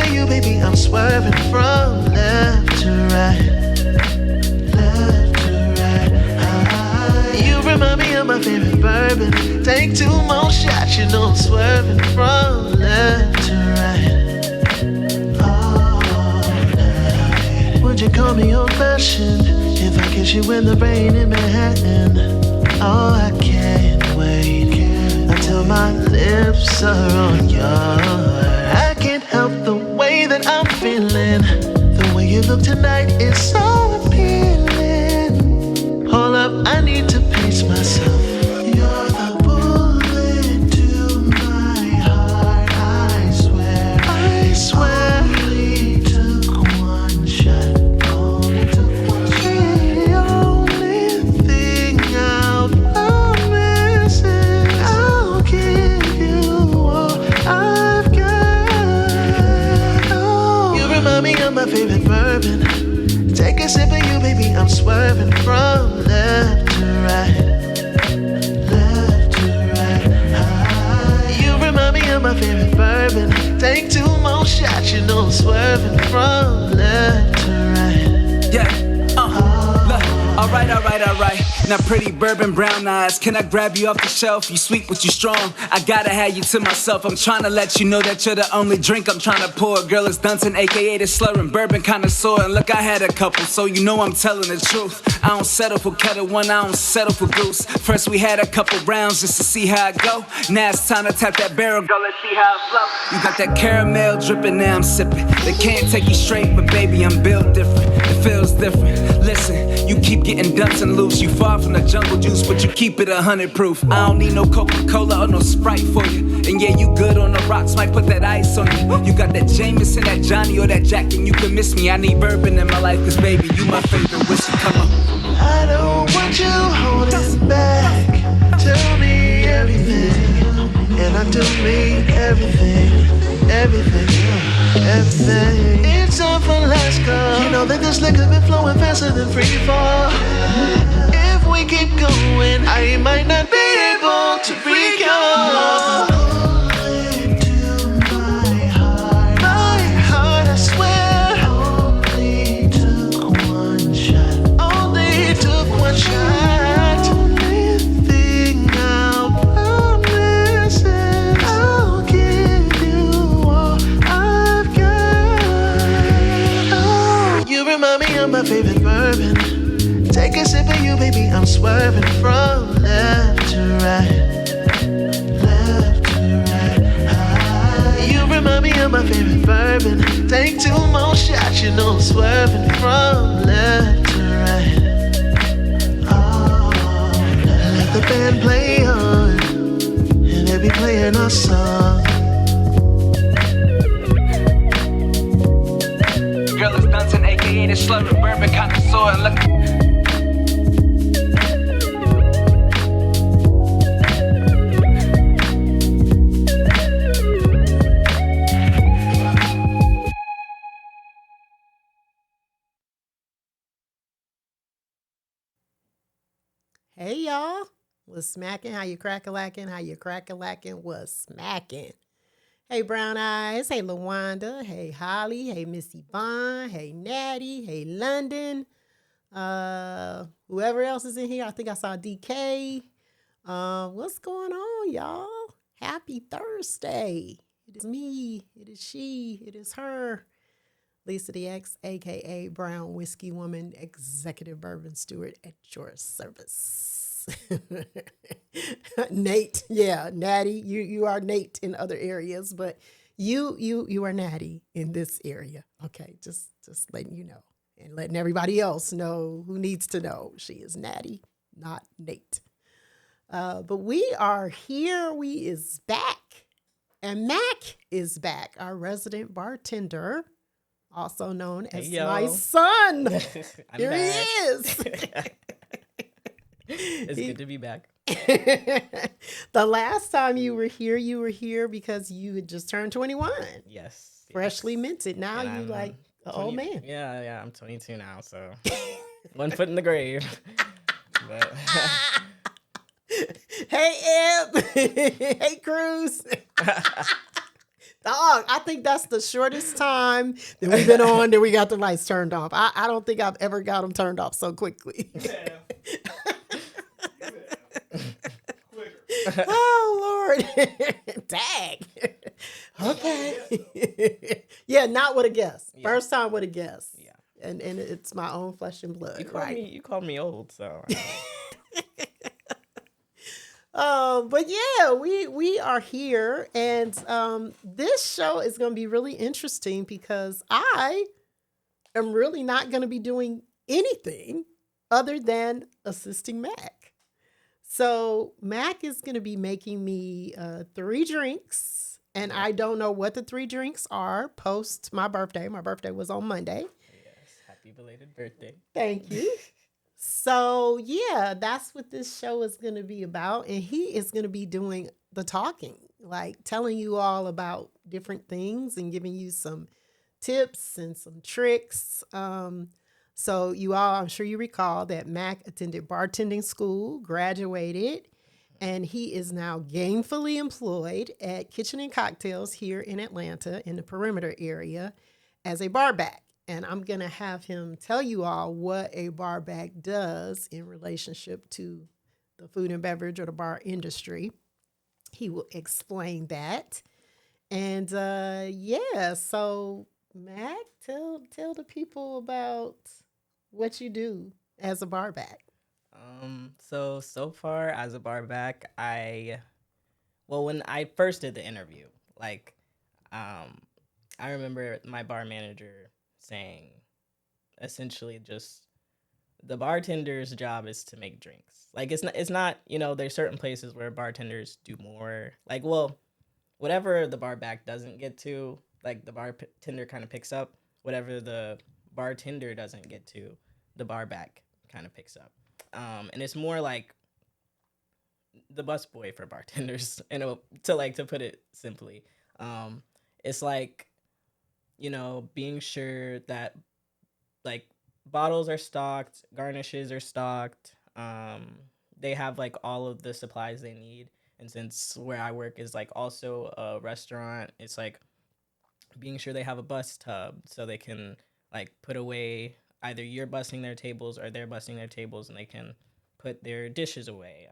of you, baby, I'm swerving from left to right. Left to right. You remind me of my favorite bourbon. Take 2 more shots, you know I'm swerving from left to right. All night. Would you call me old-fashioned if I kiss you in the rain in Manhattan? Oh, I can't wait until my lips are on yours. I can't help the way that I'm feeling. The way you look tonight is so appealing. Hold up, I need to pace myself. You're the bullet to my heart, I swear. I swear. Only took one shot. Only took one shot. The only thing I'll promise is I'll give you all I've got. Oh, you remind me of my favorite bourbon. Take a sip of you, baby, I'm swerving from left to right. Left to right. You remind me of my favorite bourbon. Take 2 more shots, you know I'm swerving from left to right. Yeah, look, alright. Now pretty bourbon brown eyes, can I grab you off the shelf? You sweet but you strong, I gotta have you to myself. I'm trying to let you know that you're the only drink I'm trying to pour. Girl, it's Dunton, aka the slurring bourbon connoisseur. And look, I had a couple, so you know I'm telling the truth. I don't settle for Kettle One, I don't settle for Goose. First we had a couple rounds just to see how it go. Now it's time to tap that barrel, girl, let's see how it flow. You got that caramel dripping, now I'm sipping. They can't take you straight, but baby, I'm built different. It feels different. Listen, you keep getting Dunton loose. You far from the jungle juice, but you keep it 100 proof. I don't need no Coca-Cola or no Sprite for you. And yeah, you good on the rocks, might put that ice on you. You got that Jameson, that Johnny, or that Jack, and you can miss me. I need bourbon in my life, cause baby, you my favorite whiskey. Come on. I don't want you holding back. Tell me everything, and I do mean everything, everything. It's time for last call. You know that this liquor been flowing faster than free fall. If we keep going, I might not be able to recall. Bullet to my heart, I swear. Only took one shot. Only took one shot. Only thing I'll promise is I'll give you all I've got. Oh, you remind me of my favorite bourbon. Take a sip of you, baby, I'm swerving from left to right. Left to right. You remind me of my favorite bourbon. Take 2 more shots, you know I'm swerving from left to right. Oh, let the band play on, and they'll be playing our song. Girl, it's Dunton, aka the slurring bourbon connoisseur. And look. Hey y'all, what's smacking? How you crack-a-lacking? How you crack-a-lacking? What's smacking? Hey Brown Eyes, hey LaWanda, hey Holly, hey Missy Vaughn, hey Natty, hey London, whoever else is in here. I think I saw DK. What's going on, y'all? Happy Thursday. It is me, it is she, it is her. Lisa the X, aka Brown Whiskey Woman, Executive Bourbon Steward at your service. Nate, yeah, Natty, you are Nate in other areas, but you are Natty in this area. Okay, just letting you know and letting everybody else know who needs to know. She is Natty, not Nate. But we are here. We is back, and Mack is back, our resident bartender. Also known as my son. Here he is. It's good to be back. The last time you were here because you had just turned 21. Yes. Freshly minted. Now you like an old man. Yeah, I'm 22 now, so 1 foot in the grave. But Hey, Eb. Hey, Cruz. I think that's the shortest time that we've been on that we got the lights turned off. I don't think I've ever got them turned off so quickly. Oh, Lord. Dang. Okay. Yeah, not with a guest. Yeah. First time with a guest. Yeah. And it's my own flesh and blood. You called me old, so. But yeah, we are here, and this show is going to be really interesting because I am really not going to be doing anything other than assisting Mack. So Mack is going to be making me 3 drinks, and I don't know what the 3 drinks are post my birthday. My birthday was on Monday. Yes, happy belated birthday. Thank you. So yeah, that's what this show is going to be about. And he is going to be doing the talking, like telling you all about different things and giving you some tips and some tricks. So you all, I'm sure you recall that Mack attended Bartending School, graduated, and he is now gainfully employed at Kitchen and Cocktails here in Atlanta in the perimeter area as a bar back. And I'm going to have him tell you all what a bar back does in relationship to the food and beverage or the bar industry. He will explain that. And yeah, so Mack, tell the people about what you do as a bar back. So far as a bar back, when I first did the interview, I remember my bar manager saying essentially just the bartender's job is to make drinks. Like it's not, there's certain places where bartenders do more, whatever the bar back doesn't get to, like the bartender kind of picks up. Whatever the bartender doesn't get to, the bar back kind of picks up. And it's more like the busboy for bartenders, to put it simply. It's like, being sure that bottles are stocked, garnishes are stocked. They have all of the supplies they need. And since where I work is also a restaurant, it's being sure they have a bus tub so they can put away, either you're busting their tables or they're busting their tables and they can put their dishes away.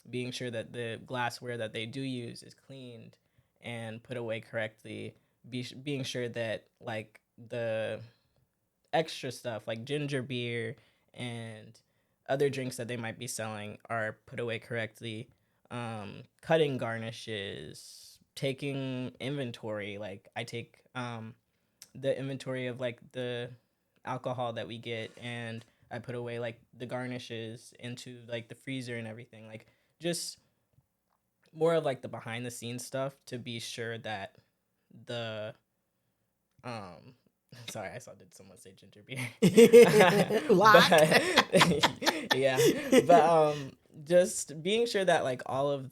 Being sure that the glassware that they do use is cleaned and put away correctly. Being sure that the extra stuff like ginger beer and other drinks that they might be selling are put away correctly. Cutting garnishes, taking inventory. I take the inventory of the alcohol that we get, and I put away the garnishes into the freezer and everything. Just more of the behind the scenes stuff to be sure that the sorry, did someone say ginger beer? Yeah, but just being sure that all of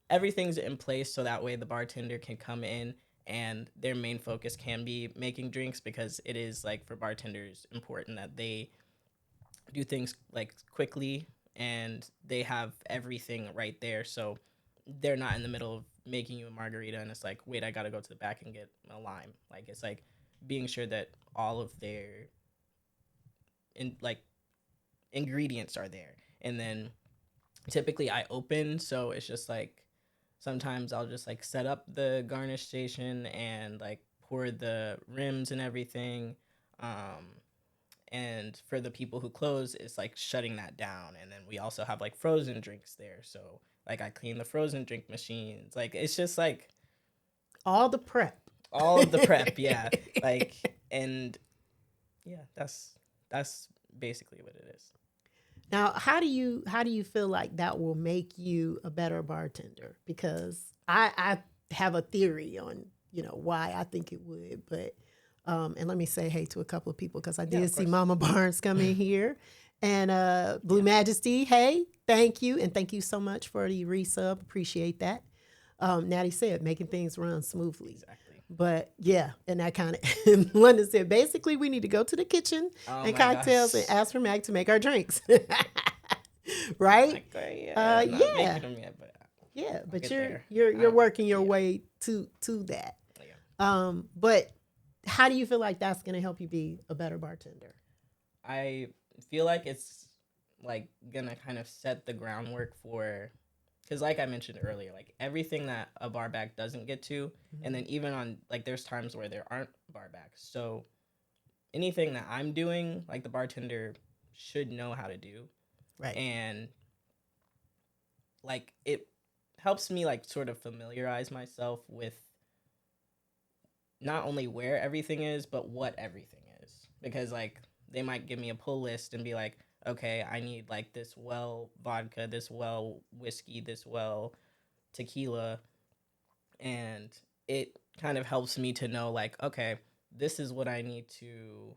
everything's in place so that way the bartender can come in and their main focus can be making drinks, because it is for bartenders important that they do things quickly and they have everything right there, so they're not in the middle of making you a margarita and it's wait, I gotta go to the back and get a lime. It's being sure that all of their ingredients are there. And then typically I open, so it's just sometimes I'll just set up the garnish station and pour the rims and everything. And for the people who close, it's shutting that down. And then we also have frozen drinks there, so I clean the frozen drink machines. It's just all the prep. All of the prep, yeah. And yeah, that's basically what it is. Now, how do you feel like that will make you a better bartender? Because I have a theory on, why I think it would, but and let me say hey to a couple of people, because I did see Mama Barnes come in here. And Blue Majesty, hey, thank you. And thank you so much for the resub. Appreciate that. Natty said, making things run smoothly. Exactly. But yeah, and that kind of, London said, basically we need to go to the kitchen and cocktails and ask for Mack to make our drinks. Right? Yeah. Yeah. Them yet, but yeah, but you're working your way to that. Yeah. But how do you feel like that's going to help you be a better bartender? I feel like it's like gonna kind of set the groundwork for, because like I mentioned earlier, like everything that a bar back doesn't get to, and then even on like there's times where there aren't bar backs. So anything that I'm doing, like the bartender should know how to do. Right. And like it helps me like sort of familiarize myself with not only where everything is, but what everything is. Because like they might give me a pull list and be like, okay, I need like this well vodka, this well whiskey, this well tequila. And it kind of helps me to know like, okay, this is what I need to,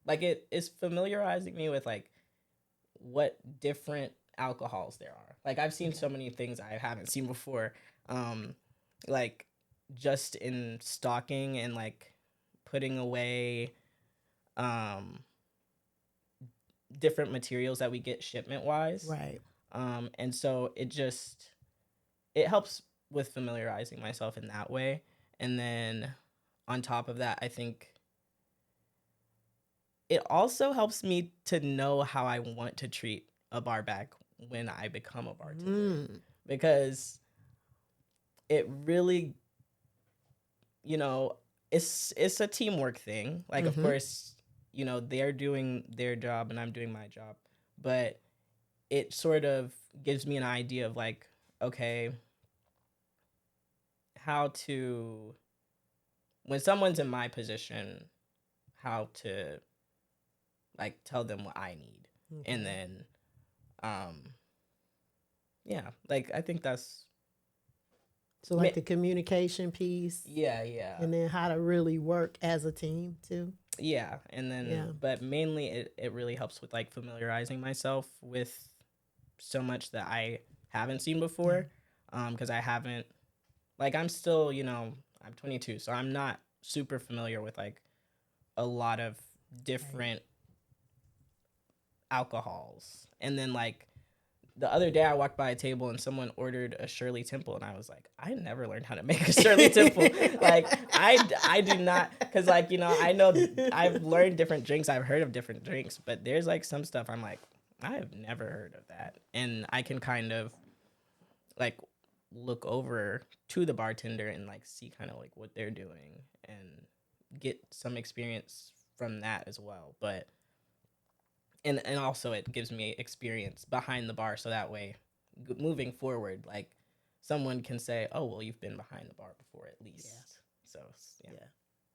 like it is familiarizing me with like what different alcohols there are. Like I've seen so many things I haven't seen before. Like just in stocking and like putting away different materials that we get shipment wise. Right. And so it helps with familiarizing myself in that way. And then on top of that, I think it also helps me to know how I want to treat a bar back when I become a bartender. Because it really, you know, it's a teamwork thing. Like, of course, you know, they're doing their job and I'm doing my job. But it sort of gives me an idea of like, okay, how to, when someone's in my position, how to like tell them what I need. And then, yeah, like I think that's, so like the communication piece. yeah. And then how to really work as a team too. Yeah, and then, but mainly it really helps with like familiarizing myself with so much that I haven't seen before, because I haven't, like I'm still, you know, I'm 22, so I'm not super familiar with like a lot of different alcohols. And then like the other day I walked by a table and someone ordered a Shirley Temple and I was like, I never learned how to make a Shirley Temple. Like I do not, because like, you know, I know I've learned different drinks, I've heard of different drinks, but there's like some stuff I'm like, I have never heard of that. And I can kind of like look over to the bartender and like see kind of like what they're doing and get some experience from that as well. But and also it gives me experience behind the bar, so that way moving forward, like someone can say, oh well, you've been behind the bar before at least. So yeah.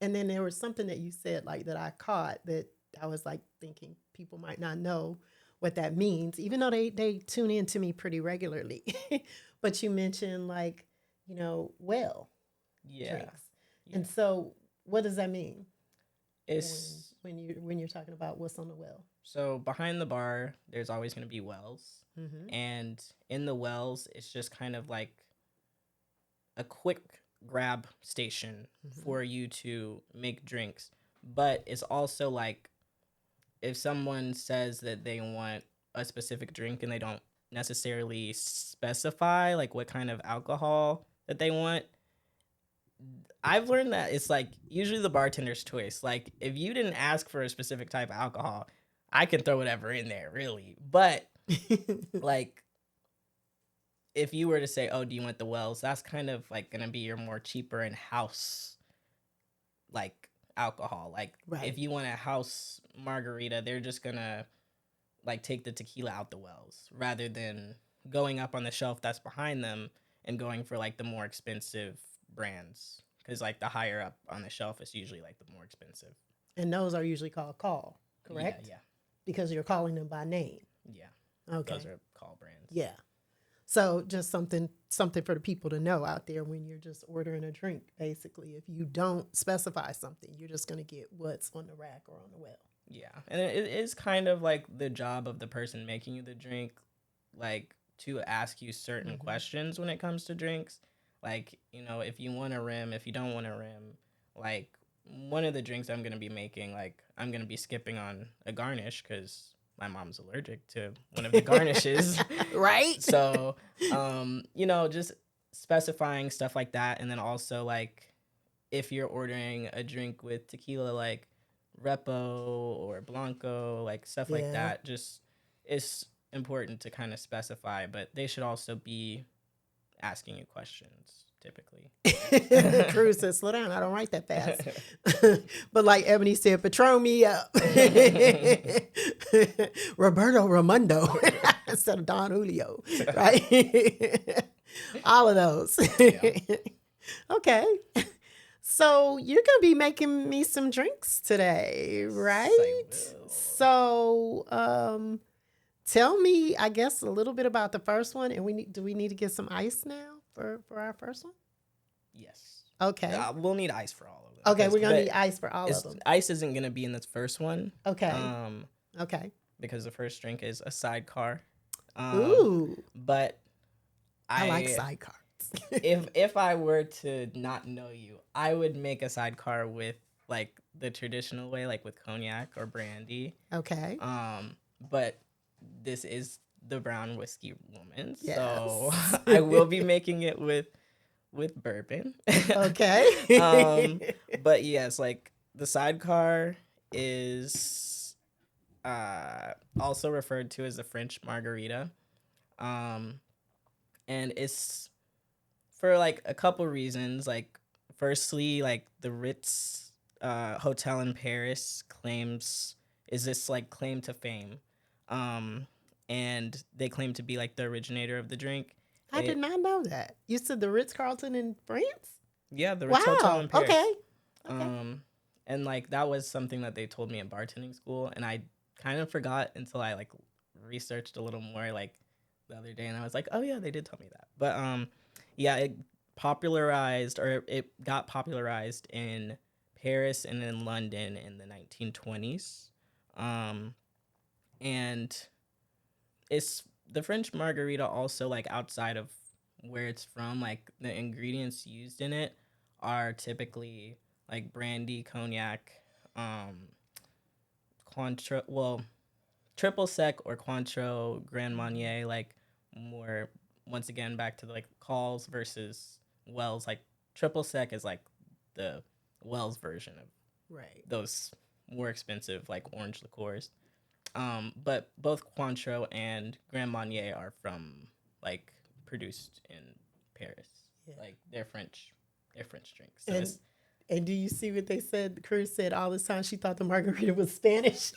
And then there was something that you said like that I caught that I was like thinking people might not know what that means, even though they tune in to me pretty regularly. But you mentioned like, you know, well drinks. And so what does that mean? It's when you're talking about what's on the well. So behind the bar, there's always going to be wells. And in the wells, it's just kind of like a quick grab station for you to make drinks. But it's also like if someone says that they want a specific drink and they don't necessarily specify like what kind of alcohol that they want, I've learned that it's like usually the bartender's choice. Like if you didn't ask for a specific type of alcohol, I can throw whatever in there, really. But like if you were to say, oh, do you want the wells? That's kind of like going to be your more cheaper in house like alcohol. Like if you want a house margarita, they're just going to like take the tequila out the wells rather than going up on the shelf that's behind them and going for like the more expensive brands. Because like the higher up on the shelf is usually like the more expensive. And those are usually called call, correct? Yeah. Because you're calling them by name. Yeah. Okay. Those are call brands. Yeah. So just something for the people to know out there when you're just ordering a drink, basically. If you don't specify something, you're just going to get what's on the rack or on the well. Yeah. And it is kind of like the job of the person making you the drink, like to ask you certain questions when it comes to drinks. Like, you know, if you want a rim, if you don't want a rim, like one of the drinks I'm going to be making, like I'm going to be skipping on a garnish because my mom's allergic to one of the garnishes. Right. So, you know, just specifying stuff like that. And then also like if you're ordering a drink with tequila, like Repo or Blanco, like stuff like Yeah. that, just it's important to kind of specify, but they should also be asking you questions typically. Cruz said, slow down. I don't write that fast. But like Ebony said, Patron me up. Roberto Ramundo instead of Don Julio, right? All of those. Okay. So you're going to be making me some drinks today, right? So tell me, I guess, a little bit about the first one. And do we need to get some ice now for our first one? Yes. Okay. We'll need ice for all of them. Okay, we're going to need ice for all of them. Ice isn't going to be in this first one. Okay. Okay. Because the first drink is a sidecar. Ooh. But I like sidecars. if I were to not know you, I would make a sidecar with like the traditional way, like with cognac or brandy. Okay. But this is the brown whiskey woman, Yes. so I will be making it with bourbon. Okay. But yes, like the sidecar is also referred to as the French margarita. And it's for like a couple reasons. Like firstly, like the Ritz hotel in Paris is this like claim to fame. And they claim to be like the originator of the drink. I did not know that. You said the Ritz-Carlton in France? Yeah, the Ritz Hotel in Paris. Okay. And like that was something that they told me in bartending school, and I kind of forgot until I like researched a little more like the other day, and I was like, oh yeah, they did tell me that. But yeah, it got popularized in Paris and in London in the 1920s. And it's the French margarita also, like outside of where it's from, like the ingredients used in it are typically like brandy, cognac, triple sec or Cointreau, Grand Marnier, like more, once again, back to like Calls versus Wells. Like triple sec is like the Wells version of those more expensive like orange liqueurs. But both Cointreau and Grand Marnier are from like produced in Paris. Yeah. Like they're French drinks. So and do you see what they said? Cruz said all this time she thought the margarita was Spanish.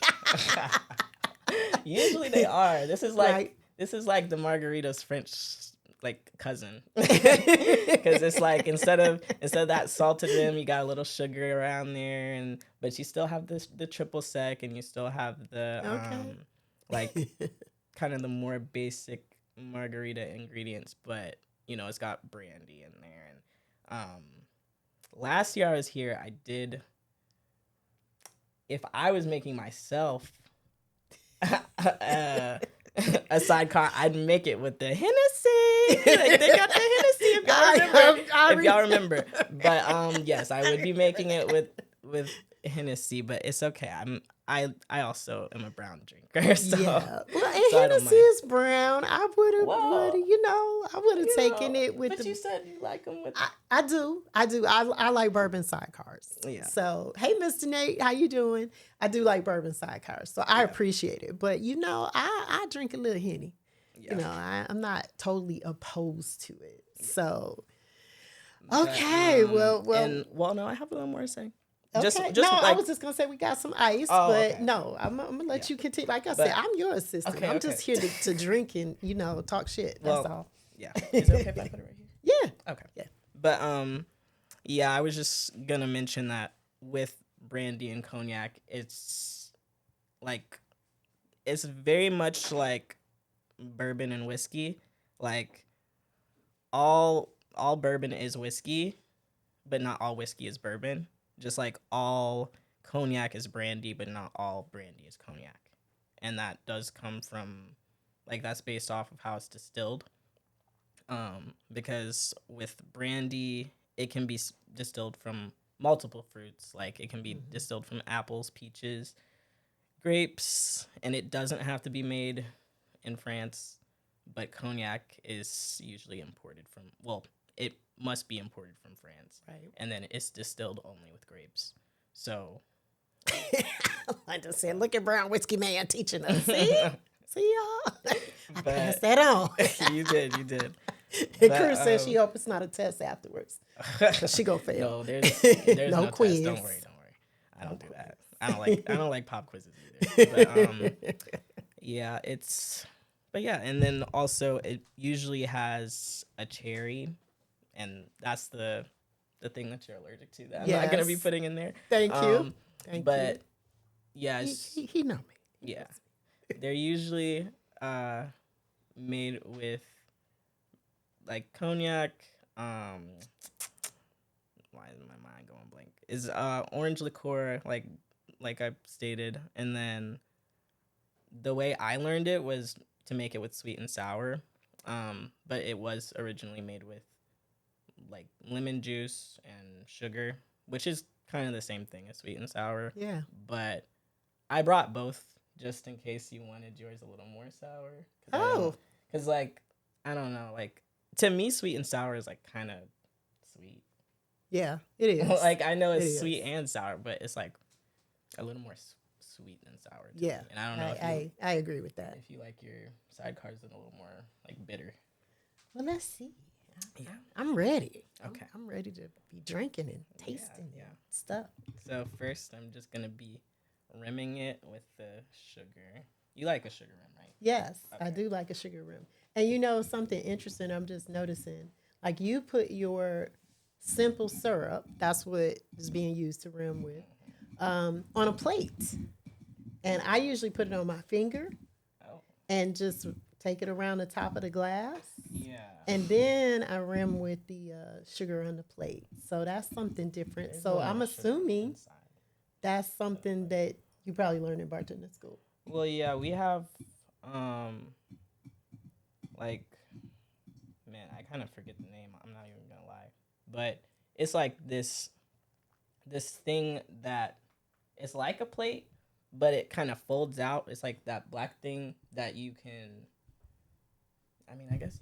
Usually they are. This is like the margarita's French like cousin, because it's like instead of that salted rim, you got a little sugar around there, but you still have the triple sec, and you still have the like kind of the more basic margarita ingredients, but you know it's got brandy in there. And last year I was here, I did. If I was making myself a sidecar, I'd make it with the Hennessy. Like, they got the Hennessy, if y'all remember. But yes, I would be making it with Hennessy, but it's okay. I also am a brown drinker. So, yeah. Well, and Hennessy is brown. I would have taken it with but you said you like them with... I do. I like bourbon sidecars. Yeah. So, hey, Mr. Nate, how you doing? I do like bourbon sidecars, so I appreciate it. But, I drink a little Henny. Yeah. I'm not totally opposed to it. So, okay. No, I have a little more to say. Okay. I was just gonna say we got some ice, no, I'm gonna let you continue. Like I said, I'm your assistant. Okay, I'm just here to drink and talk shit. That's all. Yeah. Is it okay if I put it right here? Yeah. Okay. Yeah. But I was just gonna mention that with brandy and cognac, it's very much like bourbon and whiskey. Like all bourbon is whiskey, but not all whiskey is bourbon. Just like all cognac is brandy, but not all brandy is cognac. And that does come from, like, that's based off of how it's distilled. Because with brandy, it can be distilled from multiple fruits. Like, it can be distilled from apples, peaches, grapes, and it doesn't have to be made in France. But cognac is usually imported from, it must be imported from France. Right. And then it's distilled only with grapes. So I just said, look at Brown Whiskey Man teaching us. See? See y'all? I But- passed that on. you did. And But, Cruz says she hopes it's not a test afterwards. She gonna fail. No, there's No no quiz. test. Don't worry. I don't do that. I don't like pop quizzes either. But yeah, and then also it usually has a cherry, and that's the thing that you're allergic to that I'm not gonna be Yes. putting in there. Thank you. Thank But you. yeah, it's, He know me. yeah, they're usually made with like cognac. Why is my mind going blank? Is orange liqueur, like I stated, and then the way I learned it was to make it with sweet and sour, but it was originally made with like lemon juice and sugar, which is kind of the same thing as sweet and sour. Yeah. But I brought both just in case you wanted yours a little more sour. Oh. Because like I don't know, like to me, sweet and sour is like kind of sweet. Yeah, it is. Like I know It it's is. sweet and sour, but it's like a little more sweet than sour. To Yeah. me. And I don't know I agree with that. if you like your sidecars a little more like bitter. Well, let's see. Yeah. I'm ready. Okay. I'm ready to be drinking and tasting yeah. and stuff. So first, I'm just gonna be rimming it with the sugar. You like a sugar rim, right? Yes, I Okay. do like a sugar rim. And you know something interesting I'm just noticing? Like you put your simple syrup, that's what is being used to rim with, on a plate. And I usually put it on my finger Oh. and just take it around the top of the glass. Yeah. And then I rim with the sugar on the plate. So that's something different. There's a So little I'm more sugar assuming inside. that's something that you probably learned in bartending school. Well, yeah, we have, like, man, I kind of forget the name. I'm not even gonna lie, but it's like this thing that it's like a plate, but it kind of folds out. It's like that black thing that you can. I mean, I guess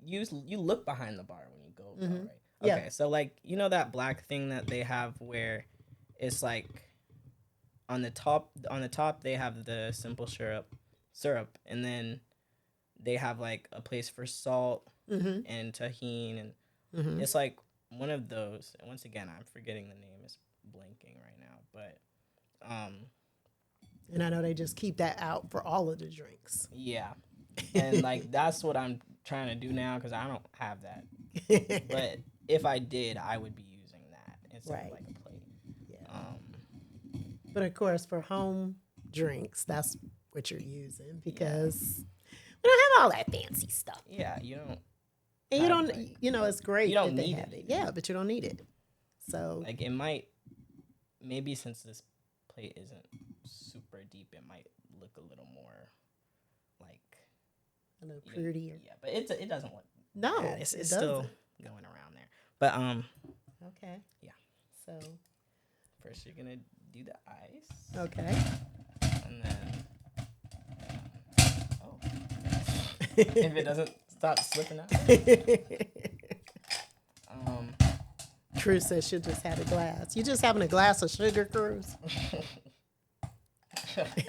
you look behind the bar when you go, right? Yeah. Okay, so like that black thing that they have where it's like on the top they have the simple syrup, and then they have like a place for salt and tahini, and it's like one of those. And once again, I'm forgetting the name, is blanking right now, but And I know they just keep that out for all of the drinks. yeah, and like that's what I'm trying to do now because I don't have that. But if I did, I would be using that instead Right. of like a plate. Yeah. But of course, for home drinks, that's what you're using because we don't have all that fancy stuff. Yeah, you don't And you Right, don't, right. it's great You don't that they need have it. it. Yeah, but you don't need it. So, like it might maybe since this plate isn't super deep, it might look a little more like a little you know, prettier. yeah, but it doesn't look No, bad. It's it still doesn't. going around there. But Okay. Yeah. So, first you're gonna do the ice, okay. and then oh, if it doesn't stop slipping out. Cruz says she'll just have a glass. You just having a glass of sugar, Cruz?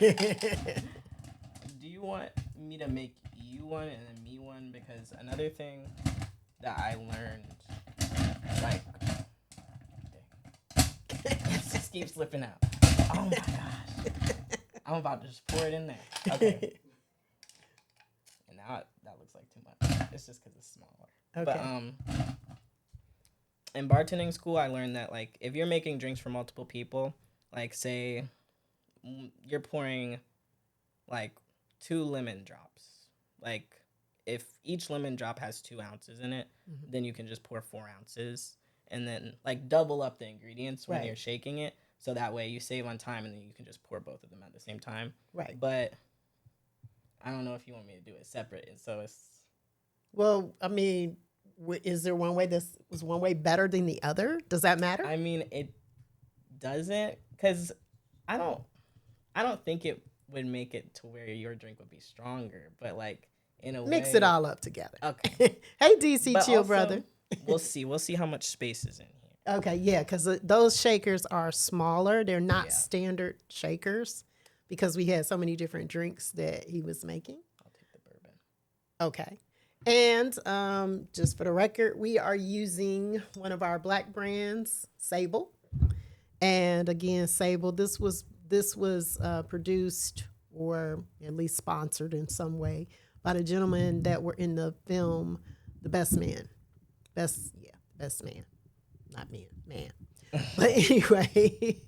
Do you want me to make you one and then me one? Because another thing that I learned, like, it just keeps slipping out. Oh my gosh. I'm about to just pour it in there. Okay. And now that looks like too much. It's just because it's smaller. Okay. But, in bartending school, I learned that, like, if you're making drinks for multiple people, like, say you're pouring, like, 2 lemon drops. Like, if each lemon drop has 2 ounces in it, then you can just pour 4 ounces. And then, like, double up the ingredients when Right. you're shaking it. So that way you save on time, and then you can just pour both of them at the same time. Right. But I don't know if you want me to do it separate. And so it's... Well, I mean, is there one way was one way better than the other? Does that matter? I mean, it doesn't, because I don't think it would make it to where your drink would be stronger. But like, in a Mix way. it all up together. Okay. Hey, DC But Chill also, brother. We'll see how much space is in here. Okay, yeah, because those shakers are smaller. They're not Yeah. standard shakers because we had so many different drinks that he was making. I'll take the bourbon. Okay. And just for the record, we are using one of our black brands, Sable. And again, Sable, this was produced or at least sponsored in some way by the gentlemen that were in the film The Best Man. Best man. Not man. But anyway,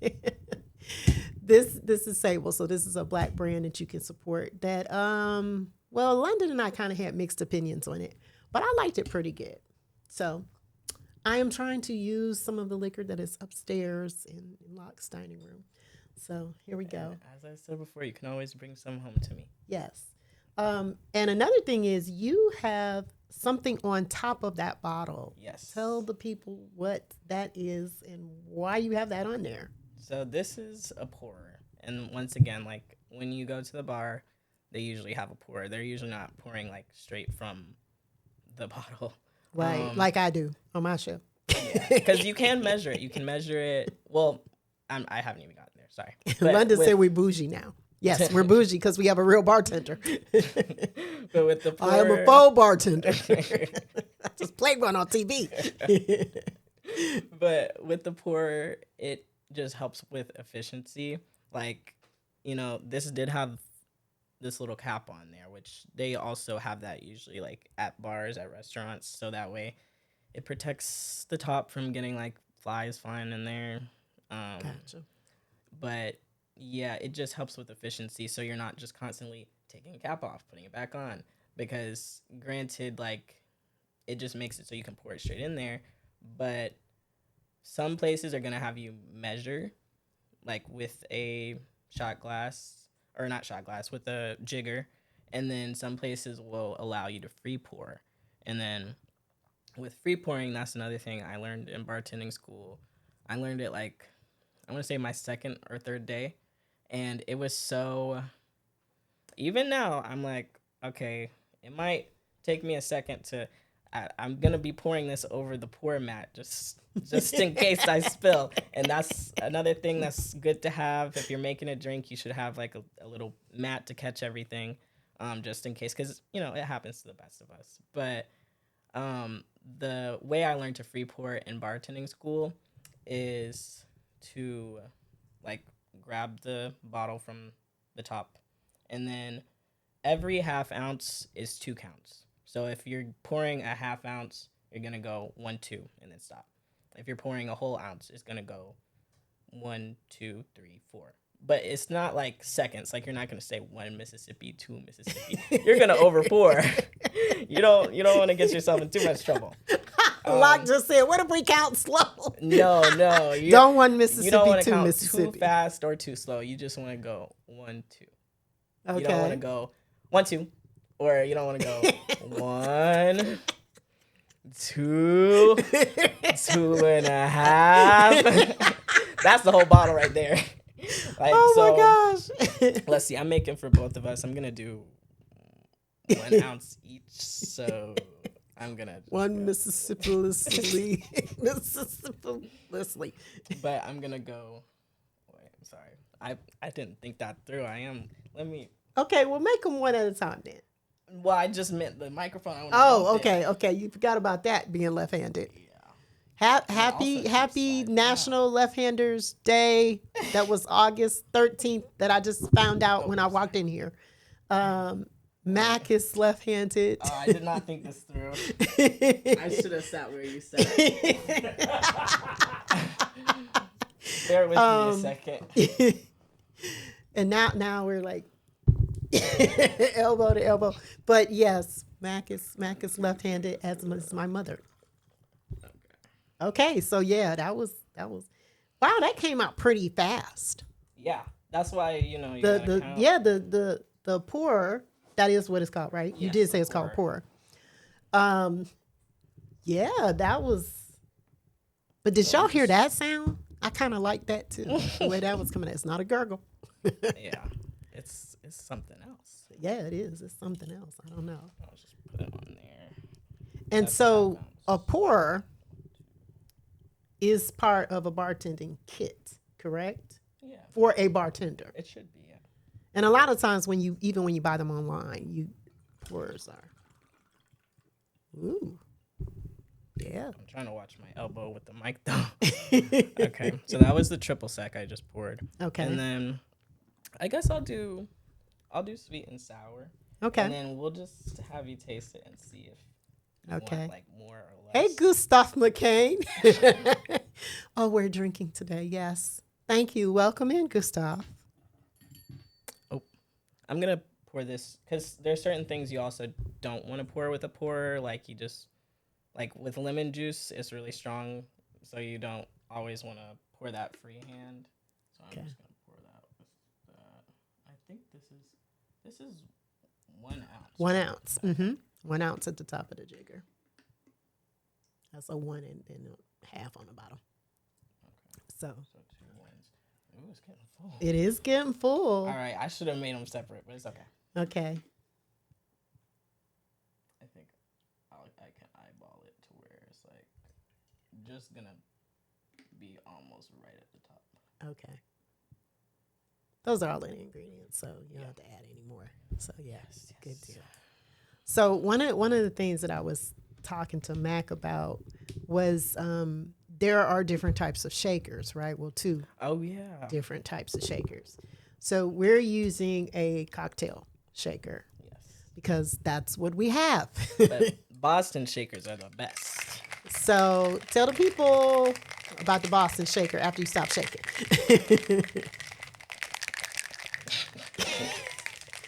this is Sable. So this is a black brand that you can support that well, London and I kind of had mixed opinions on it, but I liked it pretty good. So I am trying to use some of the liquor that is upstairs in Locke's dining room. So here we go. And as I said before, you can always bring some home to me. Yes. And another thing is you have something on top of that bottle. Yes. Tell the people what that is and why you have that on there. So this is a pourer. And once again, like when you go to the bar, they usually have a pourer. They're usually not pouring like straight from the bottle. Right. Like I do on my show. Yeah. Because you can measure it. You can measure it. Well, I haven't even gotten there. Sorry. But London said we're bougie now. Yes, we're bougie because we have a real bartender. But with the pourer, I am a faux bartender. I just played one on TV. But with the pourer, it just helps with efficiency. Like, this did have this little cap on there, which they also have that usually like at bars, at restaurants. So that way it protects the top from getting like flies flying in there. Gotcha. But yeah, it just helps with efficiency. So you're not just constantly taking a cap off, putting it back on. Because granted, like, it just makes it so you can pour it straight in there. But some places are going to have you measure, like with a shot glass, or not shot glass, with a jigger. And then some places will allow you to free pour. And then with free pouring, that's another thing I learned in bartending school. I learned it like, I want to say my second or third day. And it was so, even now, I'm like, okay, it might take me a second to, I'm going to be pouring this over the pour mat just in case I spill. And that's another thing that's good to have. If you're making a drink, you should have like a little mat to catch everything, just in case, because, it happens to the best of us. But the way I learned to free pour in bartending school is to like grab the bottle from the top, and then every half ounce is 2 counts. So if you're pouring a half ounce, you're gonna go 1, 2, and then stop. If you're pouring a whole ounce, it's gonna go 1, 2, 3, 4. But it's not like seconds. Like you're not gonna say 1 Mississippi, 2 Mississippi. You're gonna over pour. You don't want to get yourself in too much trouble. Locke just said, "What if we count slow?" No. Don't want Mississippi, you don't want to 2 count Mississippi. too fast or too slow. You just want to go 1, 2. Okay. You don't want to go 1, 2, or you don't want to go 1, 2, 2.5. That's the whole bottle right there. Like, oh so, my gosh. Let's see. I'm making for both of us. I'm gonna do 1 ounce each. So I'm gonna One Mississippi Mississippi. But I'm gonna go. Wait, I'm sorry. I didn't think that through. Let me. Okay, well, make them one at a time then. Well, I just meant the microphone. Oh, okay. You forgot about that being left-handed. Yeah. Happy National Left-Handers Day. That was August 13th that I just found out when I walked in here. Mack is left-handed. Oh, I did not think this through. I should have sat where you sat. Bear with me a second. And now we're like elbow to elbow. But yes, Mack is left-handed, as is my mother. Okay, so yeah, that was wow, that came out pretty fast. Yeah, that's why you count. The pour, that is what it's called, right? Yes, you did say it's pour. called pour. Yeah, that was. But did y'all hear that sound? I kind of like that too. The way that was coming out. It's not a gurgle. Yeah, it's something else. Yeah, it is. It's something else. I don't know. I'll just put it on there. And That's so 5 pounds. a pour is part of a bartending kit, correct? Yeah, For a bartender. it should be. Yeah. And a lot of times when you buy them online, pours are. Ooh. Yeah. I'm trying to watch my elbow with the mic though. Okay, so that was the triple sec I just poured. Okay. And then I guess I'll do sweet and sour. Okay. And then we'll just have you taste it and see if you Okay. want like more or less. Hey, Gustav McCain. Oh, we're drinking today. Yes. Thank you. Welcome in, Gustav. I'm gonna pour this because there's certain things you also don't want to pour with a pourer. Like you just like with lemon juice, it's really strong, so you don't always want to pour that freehand. So I'm just gonna pour that with that. I think this is 1 ounce. 1 ounce. Mm-hmm. 1 ounce at the top of the jigger. That's a 1 and a half on the bottom. Okay. So 2 ones. Ooh, it's getting full. it is getting full. All right, I should have made them separate, but it's okay. Okay. I think I can eyeball it to where it's like just gonna be almost right at the top. Okay. Those are all the ingredients, so you don't have to add any more. So yes, good deal. So one of the things that I was talking to Mac about was there are different types of shakers, right? Well, 2 Oh yeah. different types of shakers. So we're using a cocktail shaker Yes. because that's what we have. But Boston shakers are the best. So tell the people about the Boston shaker after you stop shaking.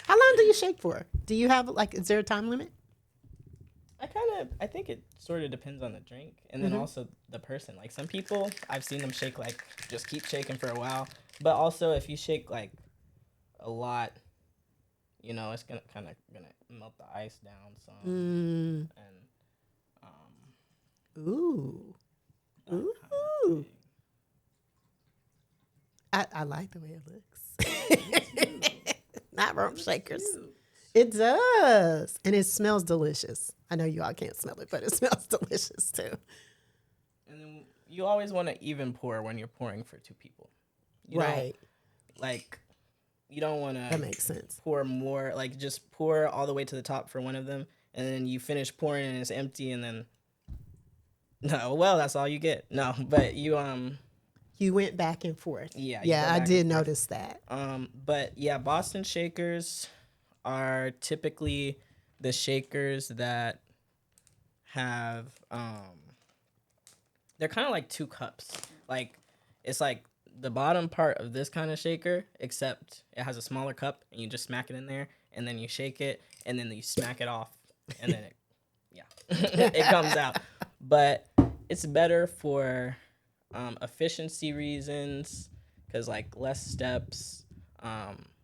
How long do you shake for? Do you have is there a time limit? I think it sort of depends on the drink and then also the person. Like some people, I've seen them shake like just keep shaking for a while. But also if you shake like a lot, you know, it's gonna melt the ice down some. And Ooh. that kind of Ooh. thing. I like the way it looks. Not rum shakers. It does. And it smells delicious. I know you all can't smell it, but it smells delicious too. And then you always want to even pour when you're pouring for 2 people. Right. You don't want That to makes sense. pour more, like just pour all the way to the top for one of them, and then you finish pouring and it's empty, and then no, well, that's all you get. No, but you went back and forth. Yeah, Yeah, I back did and forth. notice that. But yeah, Boston shakers are typically the shakers that have they're kind of like 2 cups. Like it's like the bottom part of this kind of shaker, except it has a smaller cup, and you just smack it in there, and then you shake it, and then you smack it off, and then it comes out. But it's better for efficiency reasons, because like less steps,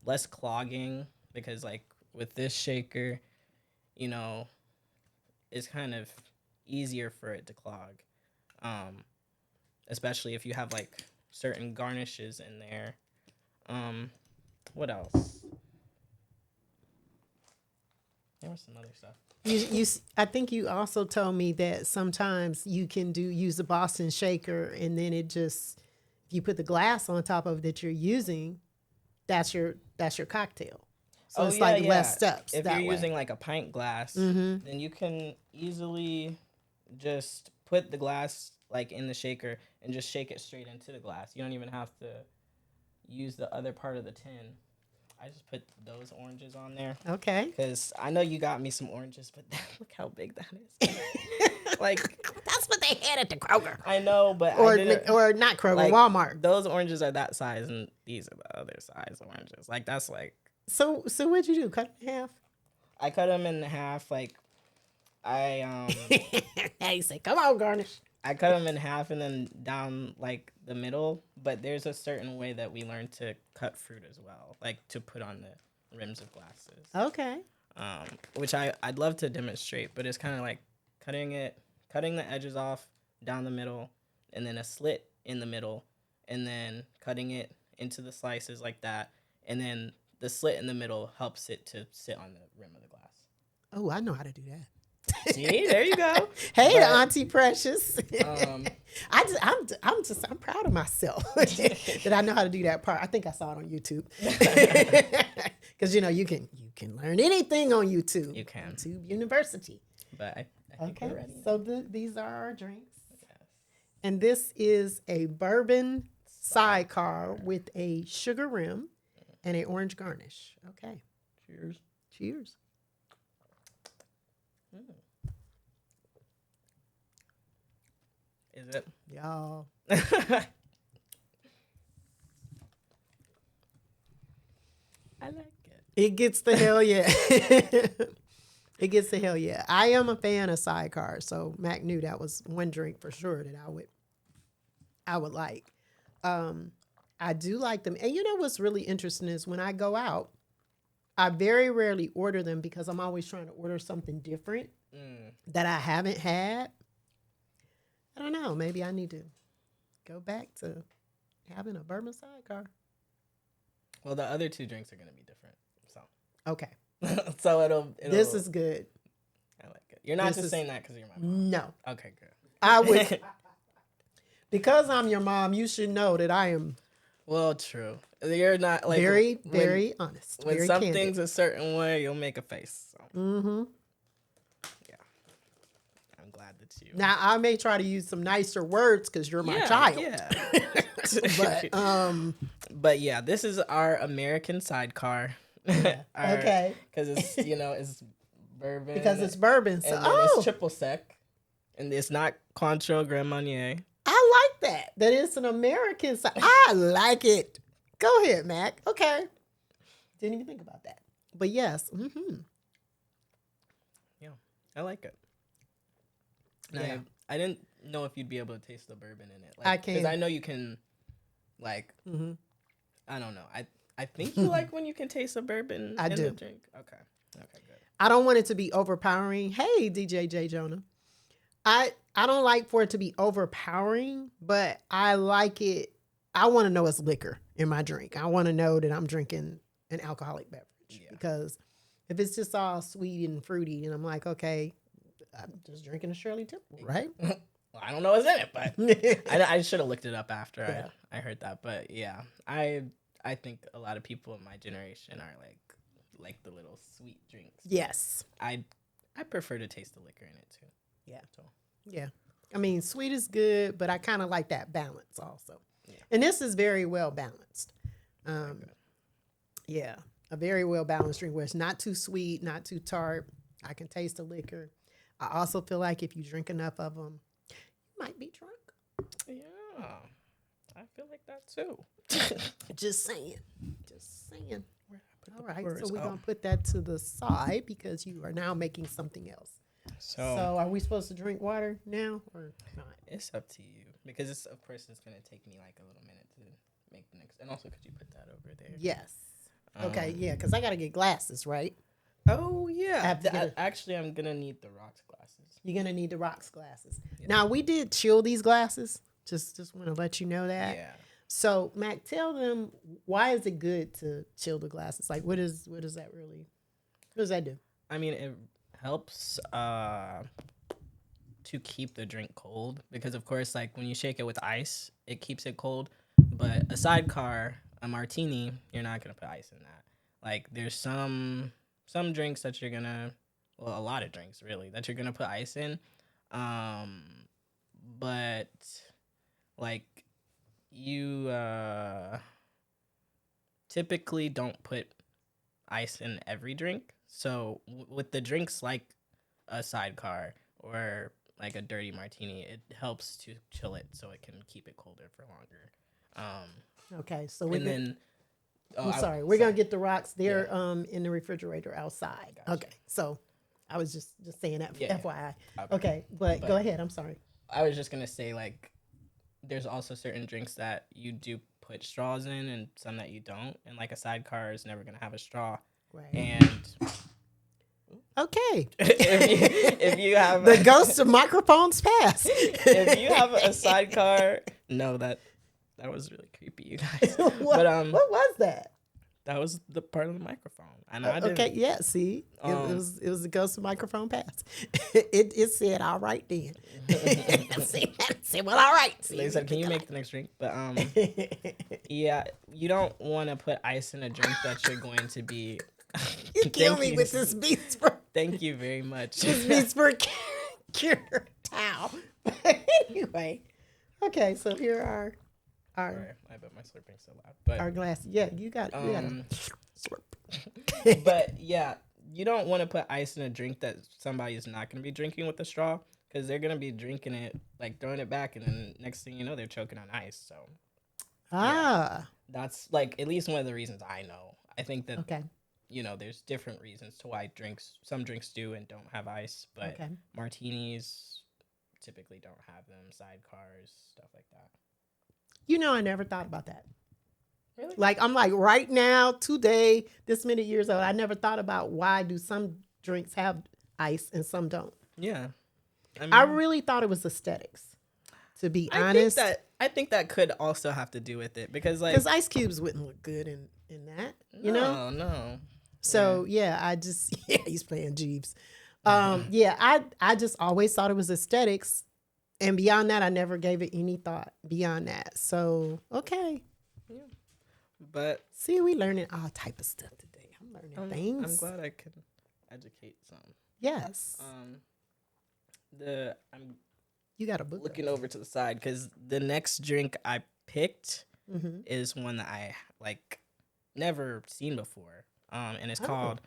less clogging, because like with this shaker, you know, it's kind of easier for it to clog, especially if you have like certain garnishes in there. What else? There was some other stuff. I think you also told me that sometimes you can use the Boston shaker, and then it just, if you put the glass on top of it that you're using, that's your cocktail. So it's like less steps. If that you're way. using like a pint glass, then you can easily just put the glass like in the shaker and just shake it straight into the glass. You don't even have to use the other part of the tin. I just put those oranges on there. Okay. Because I know you got me some oranges, but look how big that is. Like That's what they had at the Kroger. I know, but Or not Kroger, like, Walmart. Those oranges are that size, and these are the other size oranges. Like that's like. So what'd you do? Cut it in half? I cut them in half. Like I Now you say, come on, garnish. I cut them in half and then down like the middle. But there's a certain way that we learned to cut fruit as well, like to put on the rims of glasses. Okay. Which I'd love to demonstrate, but it's kind of like cutting the edges off down the middle, and then a slit in the middle, and then cutting it into the slices like that, and then the slit in the middle helps it to sit on the rim of the glass. Oh, I know how to do that. See, there you go. Hey, But, Auntie Precious. Um, I'm proud of myself that I know how to do that part. I think I saw it on YouTube. Because you can learn anything on YouTube. You can. YouTube University. but I think Okay, we're ready. so these are our drinks, and this is a bourbon sidecar with a sugar rim and a orange garnish. Okay, Cheers. cheers. Is it? Y'all. I like it. It gets the hell yeah. It gets the hell yeah. I am a fan of sidecars, so Mac knew that was one drink for sure that I would like. I do like them. And you know what's really interesting is when I go out, I very rarely order them because I'm always trying to order something different that I haven't had. I don't know. Maybe I need to go back to having a bourbon sidecar. Well, the other two drinks are going to be different. So Okay. so it'll This is good. I like it. You're not this just is- saying that because you're my mom. No. Okay, good. I would. Because I'm your mom, you should know that I am Well, true. You're not like very, when- very honest. When very something's candid. a certain way, you'll make a face. So. Mm-hmm. Yeah, I'm glad that you. Now, I may try to use some nicer words because you're my Yeah, child. Yeah. But, But yeah, this is our American sidecar. okay. Because it's it's bourbon. Because it's bourbon. So, and then it's triple sec, and it's not Cointreau Grand Marnier. I like that. That is an American side. I like it. Go ahead, Mac. Okay. Didn't even think about that. But yes. Mm-hmm. Yeah, I like it. And Yeah. I didn't know if you'd be able to taste the bourbon in it. I can. Because I know you can, like, Mm-hmm. I don't know. I think you like when you can taste a bourbon I in do. the drink. Okay, good. I don't want it to be overpowering. Hey, DJ J. Jonah. I don't like for it to be overpowering, but I like it. I want to know it's liquor in my drink. I want to know that I'm drinking an alcoholic beverage. Yeah. Because if it's just all sweet and fruity, and I'm like, okay, I'm just drinking a Shirley Temple, right? Well, I don't know what's in it, but I should have looked it up after Yeah. I heard that. But yeah, I think a lot of people in my generation are like the little sweet drinks. Yes. I prefer to taste the liquor in it too. Yeah. So Yeah. I mean, sweet is good, but I kind of like that balance also. Yeah. And this is very well balanced. Yeah. A very well balanced drink where it's not too sweet, not too tart. I can taste the liquor. I also feel like if you drink enough of them, you might be drunk. yeah, I feel like that too. Just saying. Just saying. All right. words? So we're Oh. going to put that to the side because you are now making something else. So are we supposed to drink water now or not? It's up to you because it's of course it's gonna take me like a little minute to make the next. And also, could you put that over there? Yes. Okay. Yeah. Because I got to get glasses, right? Oh yeah. have to get it. Actually, I'm gonna need the rocks glasses. You're gonna need the rocks glasses. Yeah. Now we did chill these glasses. Just want to let you know that. Yeah. So Mac, tell them why is it good to chill the glasses? Like, what does that really? What does that do? I mean, it helps to keep the drink cold because, of course, like when you shake it with ice, it keeps it cold. But a sidecar, a martini, you're not gonna put ice in that. Like, there's some drinks that you're gonna, well, a lot of drinks really that you're gonna put ice in, but like you typically don't put ice in every drink. So with the drinks like a sidecar or like a dirty martini, it helps to chill it so it can keep it colder for longer. Okay, so we're And then I'm sorry. We're gonna get the rocks. They're in the refrigerator outside. Gotcha. Okay, so I was just saying that for Yeah. FYI. Okay. Okay, but go ahead. I'm sorry. I was just gonna say, like, there's also certain drinks that you do put straws in and some that you don't. And like a sidecar is never gonna have a straw. Right. And Okay. if you have The ghost of microphones pass. if you have a sidecar, no, that was really creepy, you guys. what, But what was that? That was the part of the microphone. And I didn't. Okay, yeah, see? It was a ghost microphone pass. It said, all right then. It said, well, all right. See, They said, can you make the next drink? But yeah, you don't want to put ice in a drink that you're going to be. You kill me with this Beats for Thank you very much. this Beats for Cure towel. But anyway, okay, so here are our Sorry, I bet my slurping's so loud. But our glasses. Yeah, you got slurp. but yeah, you don't want to put ice in a drink that somebody is not going to be drinking with a straw, because they're going to be drinking it, like throwing it back, and then next thing you know, they're choking on ice. So that's like at least one of the reasons I know. I think that Okay. you know, there's different reasons to why some drinks do and don't have ice, but Okay. martinis typically don't have them, sidecars, stuff like that. You know, I never thought about that. Really? Like, I'm like, right now, today, this many years old, I never thought about why do some drinks have ice and some don't. Yeah. I really thought it was aesthetics, to be honest. I think that could also have to do with it, because like, Because ice cubes wouldn't look good in that, you know? No. So, yeah, I just, he's playing Jeeves. Yeah, I just always thought it was aesthetics. And beyond that, I never gave it any thought beyond that. So, okay. Yeah. But See, we learning all type of stuff today. I'm learning things. I'm glad I can educate some. Yes. I'm You got a book. looking over to the side because the next drink I picked Mm-hmm. is one that I like never seen before. And it's called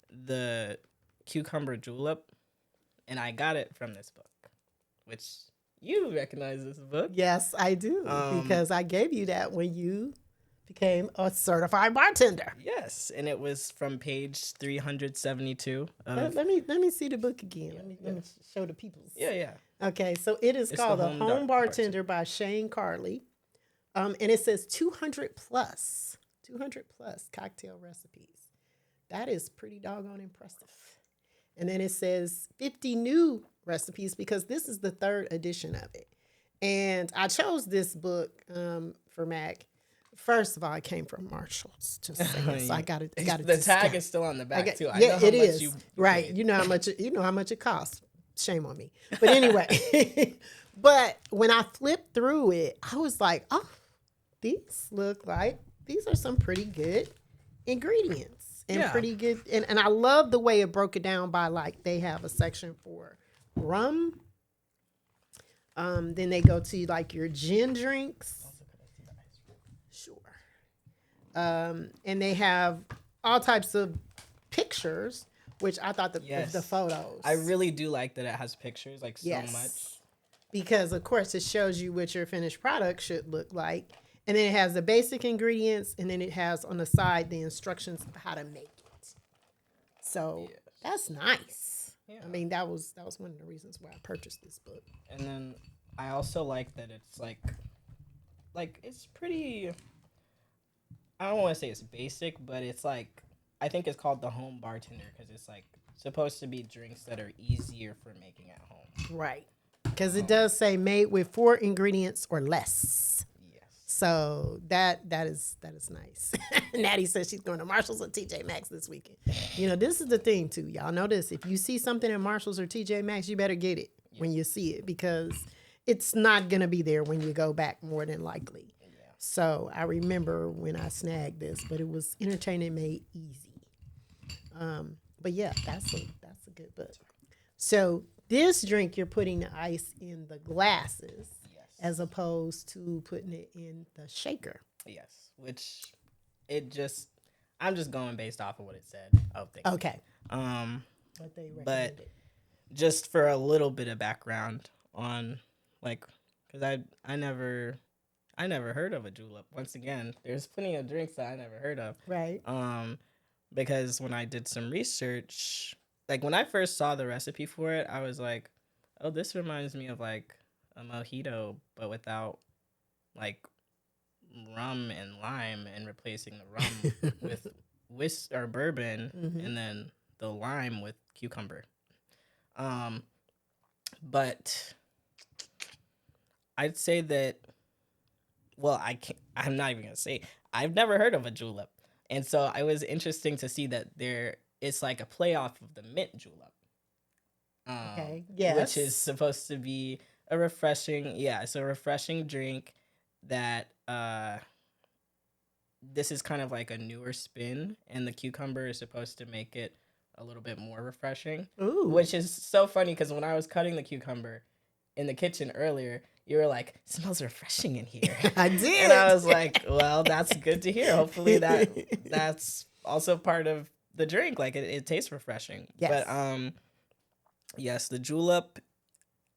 the Cucumber Julep, and I got it from this book, which you recognize this book. Yes, I do. Because I gave you that when you became a certified bartender. Yes, and it was from page 372. Let me see the book again. Let me show the people. Yeah. Okay, so it is It's called the The Home Bartender by Shane Carley. And it says 200 plus cocktail recipes. That is pretty doggone impressive. And then it says 50 new recipes, because this is the 3rd edition of it. And I chose this book for Mac. First of all, it came from Marshall's. Just saying. So I got it. The tag is still on the back too. I Yeah, know how it much is. you Right. paid. You know how much it costs. Shame on me. But anyway, but when I flipped through it, I was like, oh, these are some pretty good ingredients and Yeah. pretty good. And I love the way it broke it down by, like, they have a section for rum. Then they go to like your gin drinks. Sure. And they have all types of pictures, which I thought the photos. I really do like that it has pictures, like, Yes. so much. Because, of course, it shows you what your finished product should look like. And then it has the basic ingredients, and then it has on the side the instructions of how to make it. So that's nice. Yeah. I mean, that was one of the reasons why I purchased this book. And then I also like that it's like it's pretty, I don't want to say it's basic, but it's like, I think it's called the Home Bartender because it's like supposed to be drinks that are easier for making at home. Right. Because it does say made with 4 ingredients or less. Yes. So that is nice. Natty says she's going to Marshall's or TJ Maxx this weekend. You know, this is the thing too. Y'all know this. If you see something at Marshall's or TJ Maxx, you better get it when you see it, because it's not going to be there when you go back, more than likely. Yeah. So I remember when I snagged this, but it was entertaining, made easy. But yeah, that's a good book. So this drink, you're putting the ice in the glasses as opposed to putting it in the shaker. Yes, which I'm just going based off of what it said. Okay. But they recommended. Just for a little bit of background on, like, because I never heard of a julep. Once again, there's plenty of drinks that I never heard of. Right. Because when I did some research, like when I first saw the recipe for it, I was like, oh, this reminds me of like a mojito, but without like rum and lime, and replacing the rum with whiskey or bourbon, and then the lime with cucumber. But I'd say that, well, I'm not even gonna say, I've never heard of a julep. And so it was interesting to see that it's like a playoff of the mint julep. Okay. Yes. Which is supposed to be it's a refreshing drink that this is kind of like a newer spin, and the cucumber is supposed to make it a little bit more refreshing. Ooh. Which is so funny because when I was cutting the cucumber in the kitchen earlier, you were like, "It smells refreshing in here." I did. And I was like, well, that's good to hear. Hopefully that's also part of the drink. Like it tastes refreshing. Yes. But yes, the julep,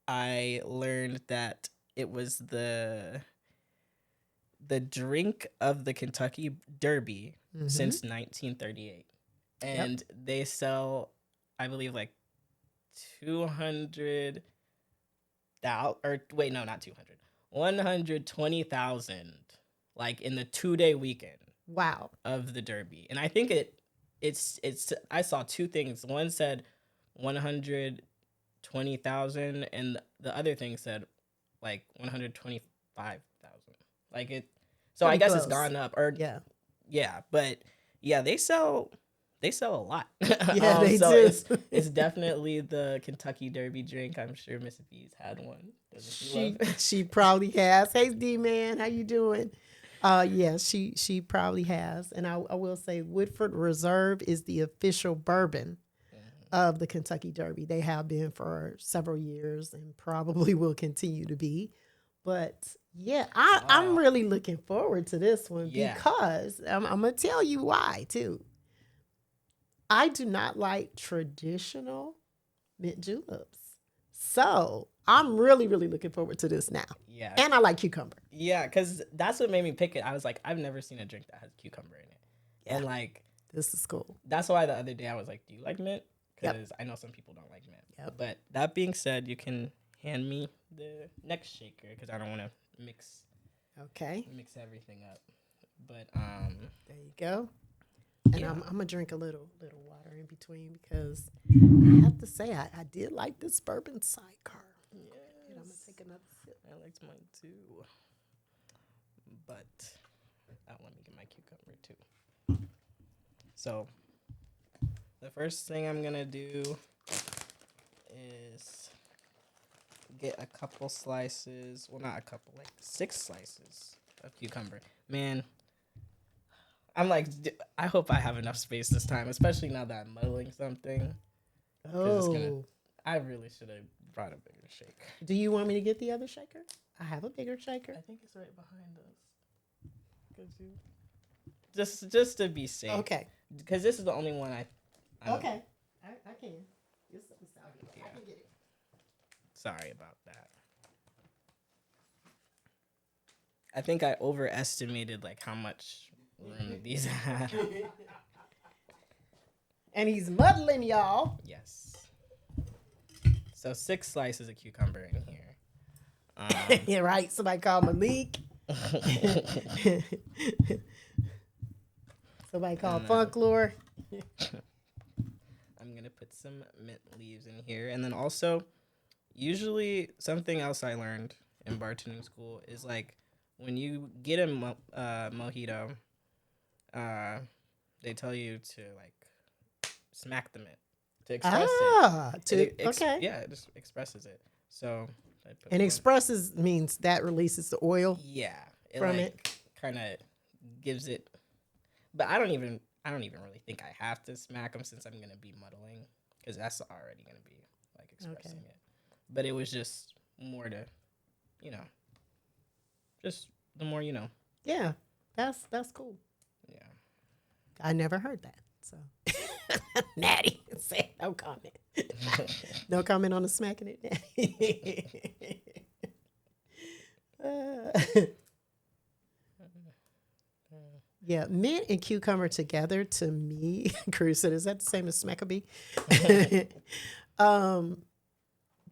I learned that it was the drink of the Kentucky Derby since 1938. And they sell, I believe, like 120,000, like in the 2-day weekend. Wow. Of the Derby. And I think it's I saw two things. One said 120,000 and the other thing said like 125,000. Like it, so Pretty I guess close. It's gone up, or yeah, but yeah, they sell a lot. Yeah, they so do. It's definitely the Kentucky Derby drink. I'm sure Miss B's had one. She probably has. Hey, D-Man, how you doing? Yeah, she probably has. And I will say Woodford Reserve is the official bourbon of the Kentucky Derby. They have been for several years and probably will continue to be. But yeah, I'm really looking forward to this one because I'm going to tell you why too. I do not like traditional mint juleps. So I'm really, really looking forward to this now. Yeah. And I like cucumber. Yeah, because that's what made me pick it. I was like, I've never seen a drink that has cucumber in it. Yeah. And like, this is cool. That's why the other day I was like, do you like mint? Because I know some people don't like mint. Yep. But that being said, you can hand me the next shaker because I don't want to mix everything up. But there you go. And I'm gonna drink a little water in between because I have to say I did like this Bourbon Sidecar. Yes. And I'm gonna take another sip. I liked mine too. But let me get my cucumber too. So the first thing I'm gonna do is get a couple slices. Well, not a couple, like 6 slices of cucumber. Man, I'm like, I hope I have enough space this time, especially now that I'm muddling something. I really should have brought a bigger shaker. Do you want me to get the other shaker? I have a bigger shaker. I think it's right behind us. Just to be safe. Okay. Because this is the only one I okay. I can. It's out here. Yeah. I can get it. Sorry about that. I think I overestimated like how much room these have. And he's muddling, y'all. Yes. So 6 slices of cucumber in here. Yeah, right. Somebody called Malik. Somebody called Funklore. I'm going to put some mint leaves in here. And then also, usually something else I learned in bartending school is like when you get a mojito, they tell you to like smack the mint to express it. Okay. Yeah, it just expresses it. So and expresses means that releases the oil. Yeah, from it. Kind of gives it. But I don't even really think I have to smack them since I'm gonna be muddling because that's already gonna be like expressing it. But it was just more to, just the more you know. Yeah, that's cool. Yeah, I never heard that. So, Natty, say no comment. No comment on the smacking it, Natty. Yeah, mint and cucumber together to me, Cruz said, is that the same as Smackabee?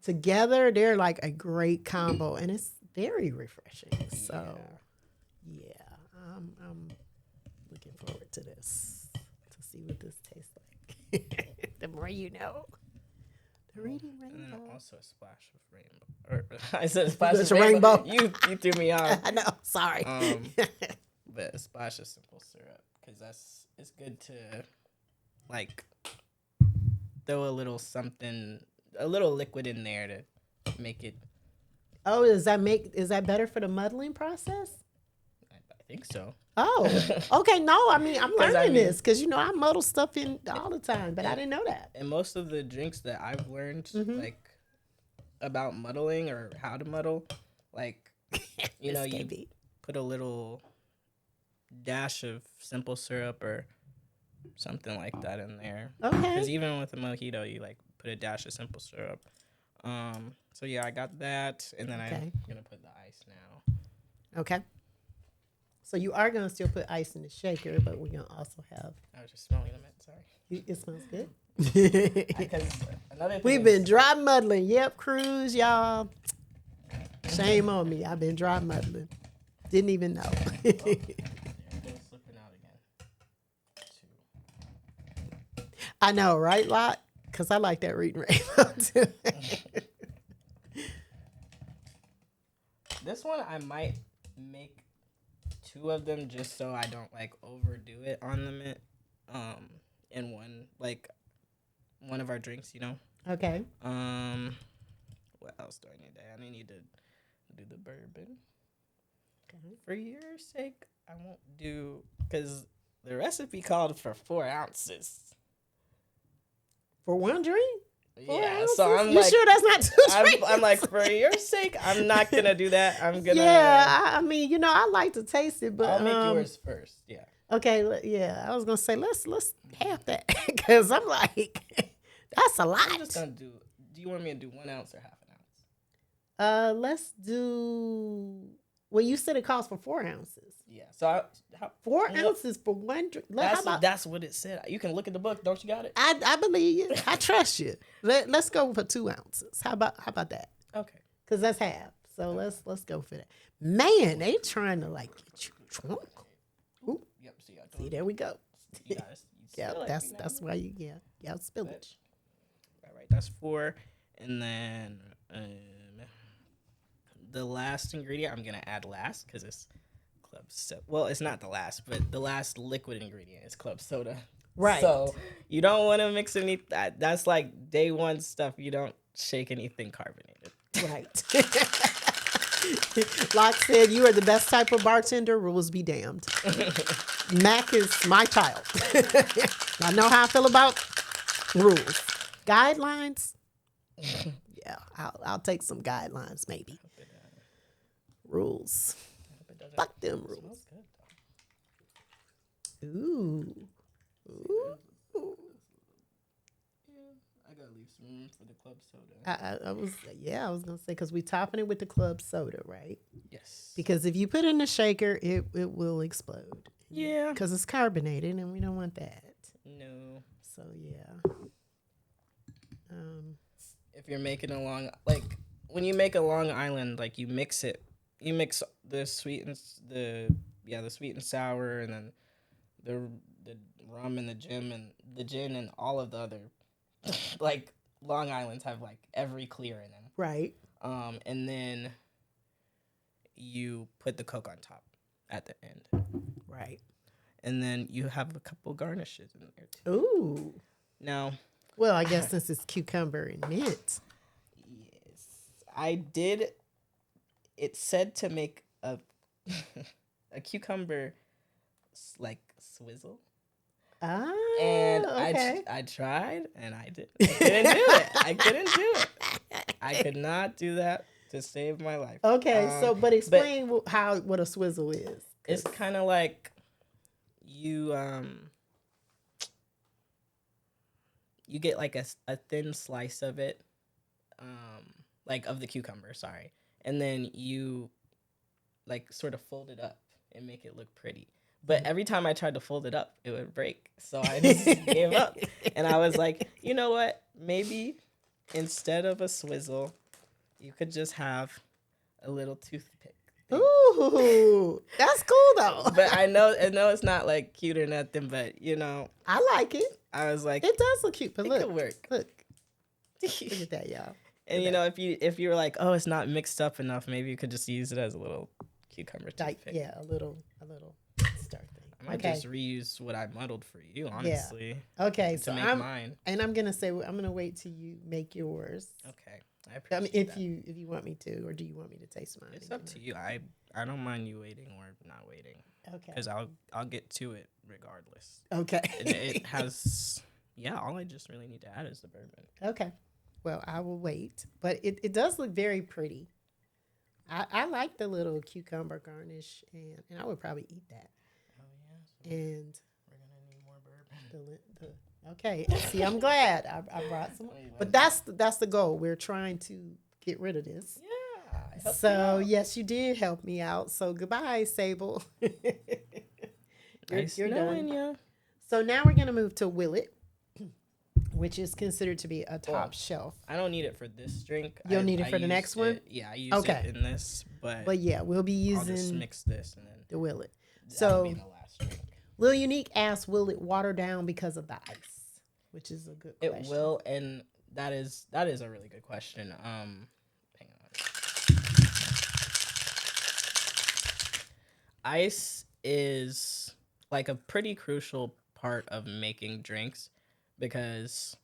Together, they're like a great combo, and it's very refreshing. So, yeah, I'm looking forward to this, to see what this tastes like. The more you know. The reading rainbow. And then also a splash of rainbow. Or, I said a splash There's of a rainbow. You threw me off. I know, sorry. but a splash of simple syrup because it's good to like throw a little liquid in there to make it. Oh, is that better for the muddling process? I think so. Oh, okay. No, I mean I'm 'Cause learning this because I muddle stuff in all the time, but I didn't know that. And most of the drinks that I've learned, like about muddling or how to muddle, like you put a little dash of simple syrup or something like that in there. Okay. Because even with a mojito, you like put a dash of simple syrup. So yeah, I got that, and then I'm gonna put the ice now. Okay. So you are gonna still put ice in the shaker, but we're gonna also have. I was just smelling them. Sorry. It smells good. Because another thing We've been dry muddling. Yep, Cruise, y'all. Shame on me. I've been dry muddling. Didn't even know. They're slipping out again. I know, right, Lot? Because I like that reading rainbow too. This one I might make 2 of them just so I don't like overdo it on the mint. In one of our drinks, Okay. What else do I need to add? I need to do the bourbon. Okay. For your sake, I won't do because the recipe called for 4 ounces. For one drink? 4 ounces? So I'm you sure that's not 2 drinks? I'm like, for your sake, I'm not gonna do that. I'm gonna. Yeah, I mean, I like to taste it, but I'll make yours first. Yeah. Okay, yeah, I was gonna say let's half that because I'm like, that's a lot. I'm just gonna do. Do you want me to do 1 ounce or half an ounce? Let's do. Well, you said it calls for 4 ounces. Yeah. So 4 ounces for one drink. That's what it said. You can look at the book. Don't you got it? I believe you. I trust you. Let's go for 2 ounces. How about that? Okay. Because that's half. So let's go for that. Man, they trying to like get you drunk. Ooh. Yep. See, there we go. You guys, Yeah, that's why you spillage. All right, that's 4, and then the last ingredient I'm gonna add last because it's club soda. Well, it's not the last, but the last liquid ingredient is club soda. Right. So you don't want to mix any. That's like day one stuff. You don't shake anything carbonated. Right. Locke said, "You are the best type of bartender. Rules be damned." Mac is my child. I know how I feel about rules. Guidelines? Yeah, I'll take some guidelines maybe. Rules. Fuck them rules. Ooh. I gotta leave some room for the club soda. I was gonna say because we topping it with the club soda, right? Yes. Because if you put it in the shaker, it will explode. Yeah. Because it's carbonated, and we don't want that. No. So yeah. If you're making when you make a Long Island, like you mix the sweet and the sweet and sour, and then the rum and the gin and all of the other like Long Islands have like every clear in them. Right. And then you put the Coke on top at the end. Right. And then you have a couple garnishes in there too. Ooh. Now, well, I guess since it's cucumber and mint. Yes. I did. It said to make a cucumber like swizzle. Ah. And okay. I tried and I couldn't do it. I couldn't do it. I could not do that to save my life. Okay, but explain what a swizzle is. It's kind of like you get like a thin slice of it, like of the cucumber, sorry, and then you like sort of fold it up and make it look pretty. But every time I tried to fold it up, it would break. So I just gave up. And I was like, you know what? Maybe instead of a swizzle, you could just have a little toothpick. Ooh, that's cool though. But I know it's not like cute or nothing, but I like it. I was like, it does look cute, but it look, could work. Look at that, y'all. And if you were like, oh, it's not mixed up enough, maybe you could just use it as a little cucumber toothpick. Yeah, a little. I might just reuse what I muddled for you, honestly. Yeah. Okay, to so make mine. And I'm gonna wait till you make yours. Okay, I appreciate if that. if you want me to, or do you want me to taste mine? It's up to you. I don't mind you waiting or not waiting. Okay. Because I'll get to it regardless. Okay. It has all I just really need to add is the bourbon. Okay. Well, I will wait, but it does look very pretty. I like the little cucumber garnish, and I would probably eat that. Oh yeah. So And we're gonna need more bourbon. Okay. See, I'm glad I brought some. But that's the goal. We're trying to get rid of this. Yeah. I helped you So out. yes, you did help me out. So goodbye, Sable. Nice you're knowing done. ya. So now we're gonna move to Willet, which is considered to be a top shelf. I don't need it for this drink. You'll need it for the next one? Yeah, I use it in this, But yeah, we'll be I'll just using mix this and then the Willet. that'll be So the last drink. Lil Unique asked, will it water down because of the ice? Which is a good It question. will, and that is a really good question. Hang on. Ice is like a pretty crucial part of making drinks because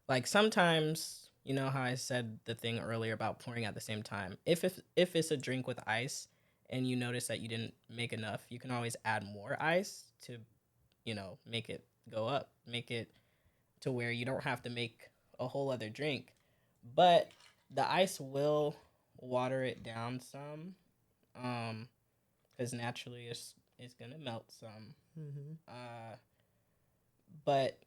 like sometimes, you know how I said the thing earlier about pouring at the same time. If it's a drink with ice and you notice that you didn't make enough, you can always add more ice to, make it go up, make it to where you don't have to make a whole other drink. But the ice will water it down some, because naturally it's gonna melt some. Mm-hmm. But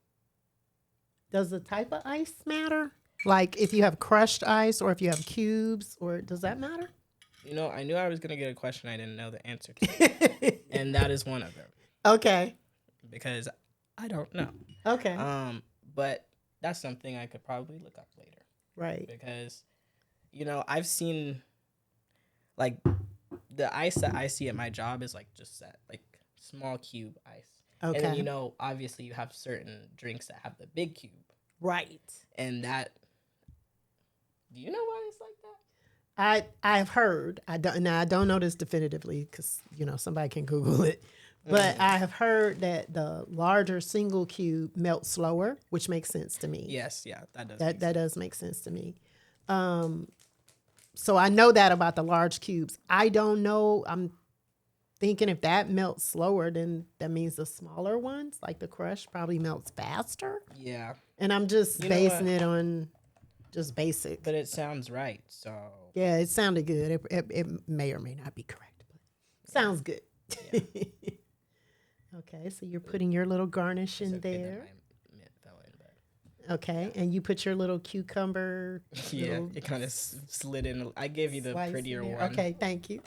Does the type of ice matter? Like if you have crushed ice or if you have cubes, or does that matter? I knew I was gonna get a question I didn't know the answer to, and that is one of them Okay. because I don't know. Okay. But that's something I could probably look up later. Right. Because, I've seen, like, the ice that I see at my job is, like, just that, like, small cube ice. Okay. And then, obviously you have certain drinks that have the big cube. Right. And that, do you know why it's like that? I've heard. I don't know this definitively because somebody can Google it. But I have heard that the larger single cube melts slower, which makes sense to me. Yes, yeah, that does. That does make sense to me. So I know that about the large cubes. I don't know. I'm thinking if that melts slower, then that means the smaller ones, like the crush, probably melts faster. Yeah. And I'm just basing it on just basic. But it sounds right, so. Yeah, it sounded good. It may or may not be correct, but sounds good. Yeah. Okay, so you're putting your little garnish in there. My mint fell in, but. Okay, and you put your little cucumber. Yeah, little it kind of slid in. I gave you the slice prettier in there. one. Okay, thank you.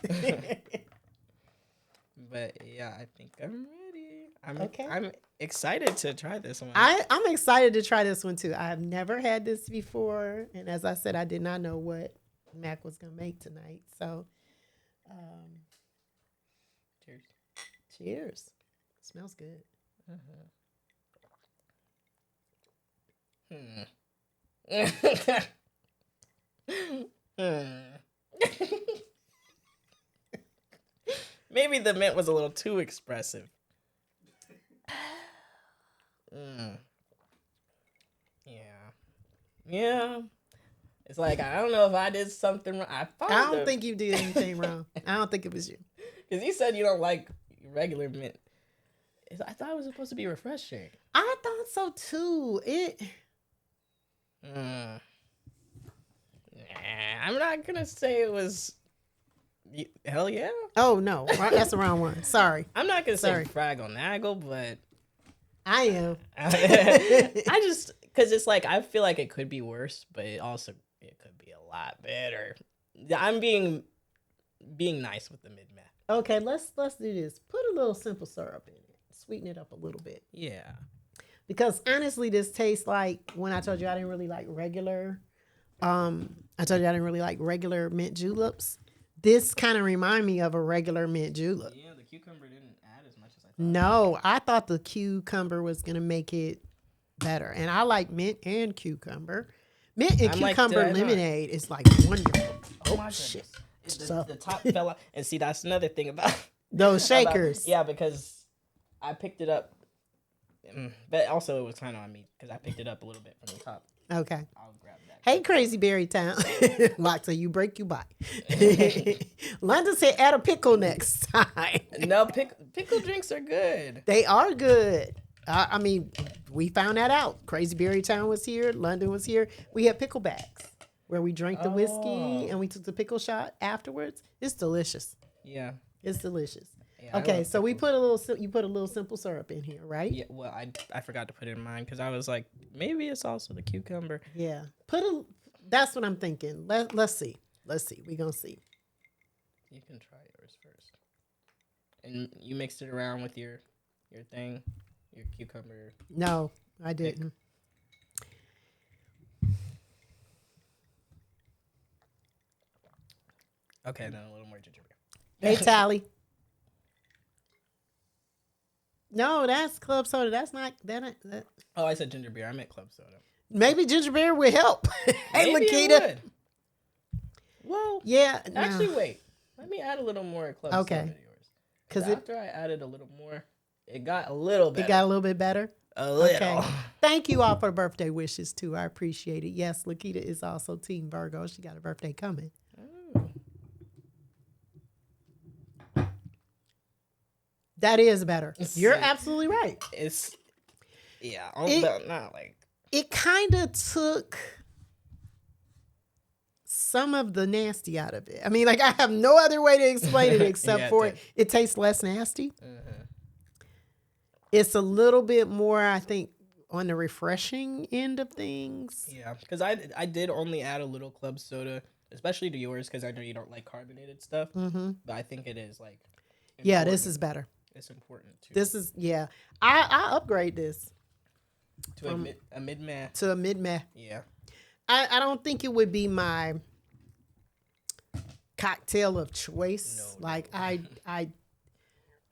But yeah, I think I'm ready. Okay. I'm excited to try this one. I'm excited to try this one too. I have never had this before, and as I said, I did not know what Mac was gonna make tonight. So, Cheers. cheers. Smells good. Maybe the mint was a little too expressive. Yeah. It's like, I don't know if I did something wrong. I don't think you did anything wrong. I don't think it was you. Because you said you don't like regular mint. I thought it was supposed to be refreshing. I thought so too. Nah, I'm not going to say it was... Hell yeah. Oh no, that's the wrong one. Sorry. I'm not going to say frag on Nagel, but... I am. I just... Because it's like, I feel like it could be worse, but it could be a lot better. I'm being nice with the mid-math. Okay, let's do this. Put a little simple syrup in it. Sweeten it up a little bit. Yeah. Because honestly, this tastes like when I told you I didn't really like regular. Mint juleps. This kind of remind me of a regular mint julep. Yeah, the cucumber didn't add as much as I thought. No, I thought the cucumber was gonna make it better, and I like mint and cucumber. Mint and cucumber lemonade is like wonderful. Oh shit! The top fell out. And see, that's another thing about those shakers. Yeah, because I picked it up, but also it was kind of on me because I picked it up a little bit from the top. Okay. I'll grab that. Hey, Crazy Berry Town. Like, so you break, you buy. London said add a pickle next time. No, pickle drinks are good. They are good. I mean, we found that out. Crazy Berry Town was here. London was here. We had pickle bags where we drank the whiskey and we took the pickle shot afterwards. It's delicious. Yeah. It's delicious. Yeah, Okay, so you put a little simple syrup in here, right? Yeah, well, I forgot to put it in mine because I was like, maybe it's also the cucumber. Yeah. That's what I'm thinking. Let's see. We're gonna see. You can try yours first. And you mixed it around with your thing, your cucumber. No, I didn't. Okay, then a little more ginger beer. Hey, Tally. No, that's club soda. That's not that. Oh, I said ginger beer. I meant club soda. Maybe ginger beer would help. Hey, Maybe it Lakita. would. Well, Yeah. no. actually, wait. Let me add a little more club soda to yours. Because 'Cause after I added a little more, it got a little better. It got a little bit better. a little. Okay. Thank you all for the birthday wishes too. I appreciate it. Yes, Lakita is also Team Virgo. She got a birthday coming. That is better. You're absolutely right. It's yeah. Not like It kind of took some of the nasty out of it. I mean, like I have no other way to explain it except Yeah, for it tastes less nasty. It's a little bit more, I think, on the refreshing end of things. yeah. Because I did only add a little club soda, especially to yours, because I know you don't like carbonated stuff. Mm-hmm. But I think it is like. Yeah, this important. is better. It's important too. This is, yeah. I upgrade this to a mid man. to a mid-meh. Yeah. I don't think it would be my cocktail of choice. No. Like I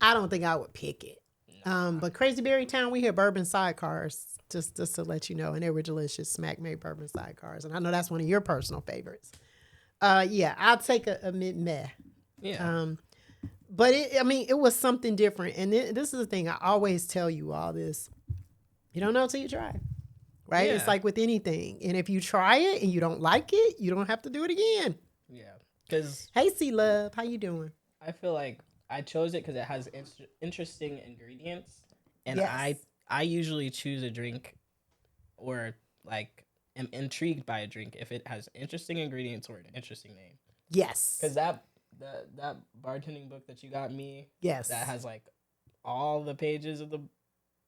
don't think I would pick it. But Crazy Berry Town, we had Bourbon Sidecars, just to let you know, and they were delicious. Smack made Bourbon Sidecars, and I know that's one of your personal favorites. Yeah, I'll take a mid-meh. Yeah. But it was something different. And this is the thing. I always tell you all this. You don't know till you try. Right? Yeah. It's like with anything. And if you try it and you don't like it, you don't have to do it again. Yeah. Because Hey, C-Love. How you doing? I feel like I chose it because it has interesting ingredients. And Yes. I usually choose a drink or like am intrigued by a drink if it has interesting ingredients or an interesting name. Yes. Because that bartending book that you got me, Yes. that has like all the pages of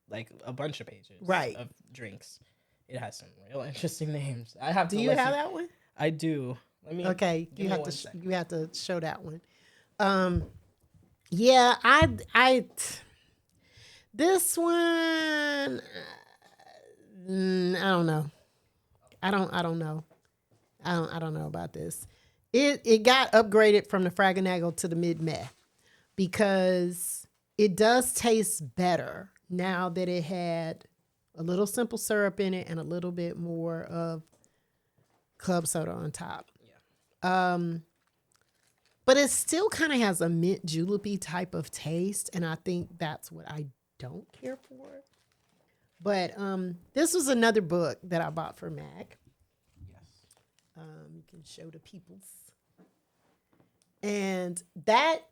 like a bunch of pages Right. of drinks. It has some real interesting names. I have to. Do you have that one? I do. Let me. Okay. give You me have one to second. you have to show that one. Yeah, this one I don't know. I don't know. I don't know about this. It got upgraded from the Fragonagel to the mid-meh because it does taste better now that it had a little simple syrup in it and a little bit more of club soda on top. Yeah. But it still kind of has a mint julep-y type of taste, and I think that's what I don't care for. But this was another book that I bought for Mac. You can show the peoples. And that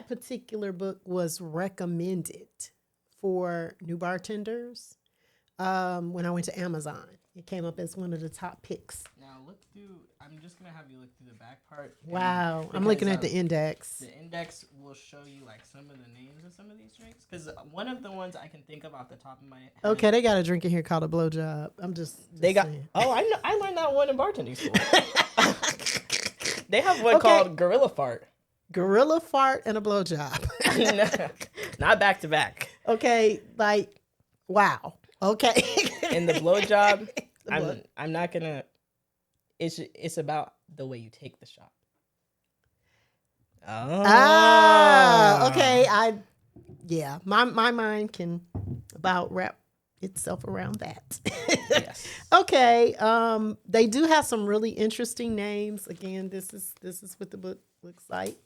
particular book was recommended for new bartenders when I went to Amazon. It came up as one of the top picks. Now look through. I'm just gonna have you look through the back part. Wow, I'm looking at the index. The index will show you like some of the names of some of these drinks. Because one of the ones I can think of off the top of my head. Okay, they got a drink in here called a blowjob. I'm just They got. saying. Oh, I know. I learned that one in bartending school. They have one called Gorilla Fart. Gorilla fart and a blowjob. Not back to back. Okay, like, wow. Okay. And the blowjob, The I'm not gonna. It's about the way you take the shot. Oh. Okay. Yeah. My mind can about wrap itself around that. Yes. Okay. They do have some really interesting names. Again, this is what the book looks like.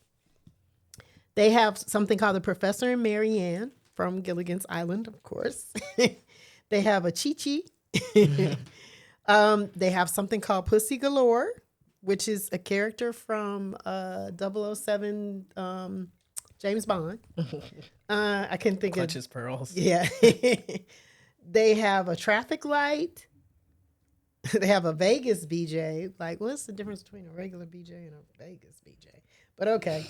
They have something called the Professor and Mary Ann. from Gilligan's Island, of course. They have a Chi-Chi. They have something called Pussy Galore, which is a character from 007 James Bond. I can think Clutches pearls. Yeah. They have a traffic light. They have a Vegas BJ. Like, what's the difference between a regular BJ and a Vegas BJ? But okay.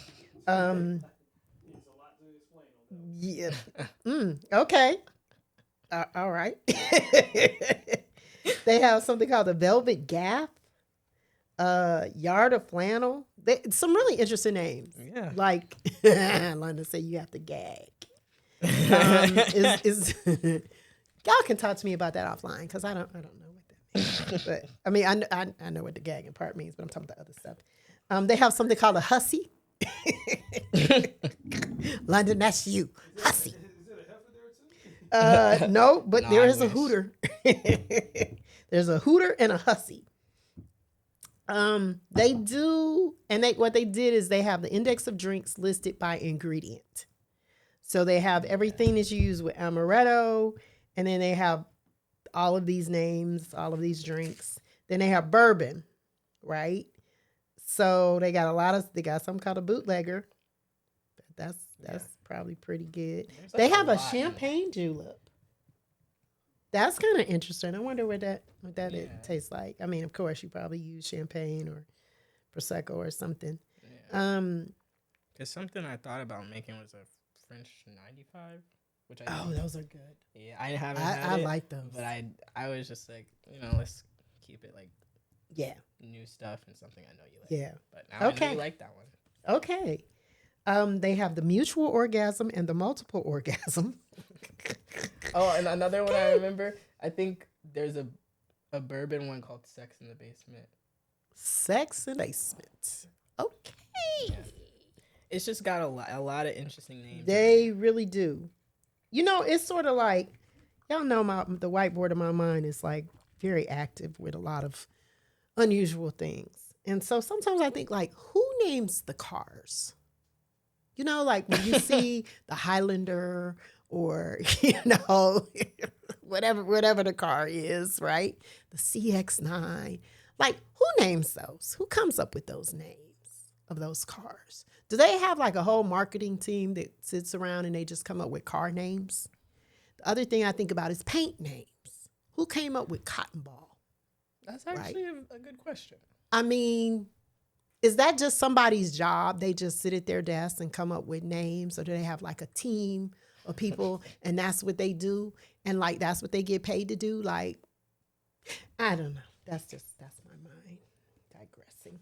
Yeah. Okay. All right. They have something called the Velvet Gaff, Yard of Flannel. Some really interesting names. Yeah. Like, London said you have to gag. Y'all can talk to me about that offline because I don't know what that means. But I mean, I know what the gagging part means, but I'm talking about the other stuff. They have something called a hussy. London, that's you, hussy. No, but No, there I is a wish. hooter. There's a hooter and a hussy. They do, and what they did is they have the index of drinks listed by ingredient. So they have everything that's used with amaretto, and then they have all of these names, all of these drinks. Then they have bourbon, right? So they got some kind of bootlegger. That's probably pretty good. They have a champagne julep. That's kind of interesting. I wonder what that it tastes like. I mean, of course, you probably use champagne or prosecco or something. Yeah. Because something I thought about making was a French 95, which Those are good. Yeah, I haven't had I it, like those. but I was just like, let's keep it like new stuff and something I know you like. Yeah. But now I know you like that one. Okay. They have the mutual orgasm and the multiple orgasm. Oh, and another one I remember, I think there's a bourbon one called Sex in the Basement. Sex in the Basement. Okay. Yeah. It's just got a lot of interesting names. They really do. It's sort of like, y'all know the whiteboard of my mind is like very active with a lot of unusual things. And so sometimes I think like, who names the cars? Like when you see the Highlander or, whatever the car is, right? The CX-9. Like, who names those? Who comes up with those names of those cars? Do they have like a whole marketing team that sits around and they just come up with car names? The other thing I think about is paint names. Who came up with Cotton Ball? That's actually a good question. I mean, is that just somebody's job? They just sit at their desk and come up with names, or do they have like a team of people and that's what they do? And like, that's what they get paid to do? Like, I don't know. That's my mind digressing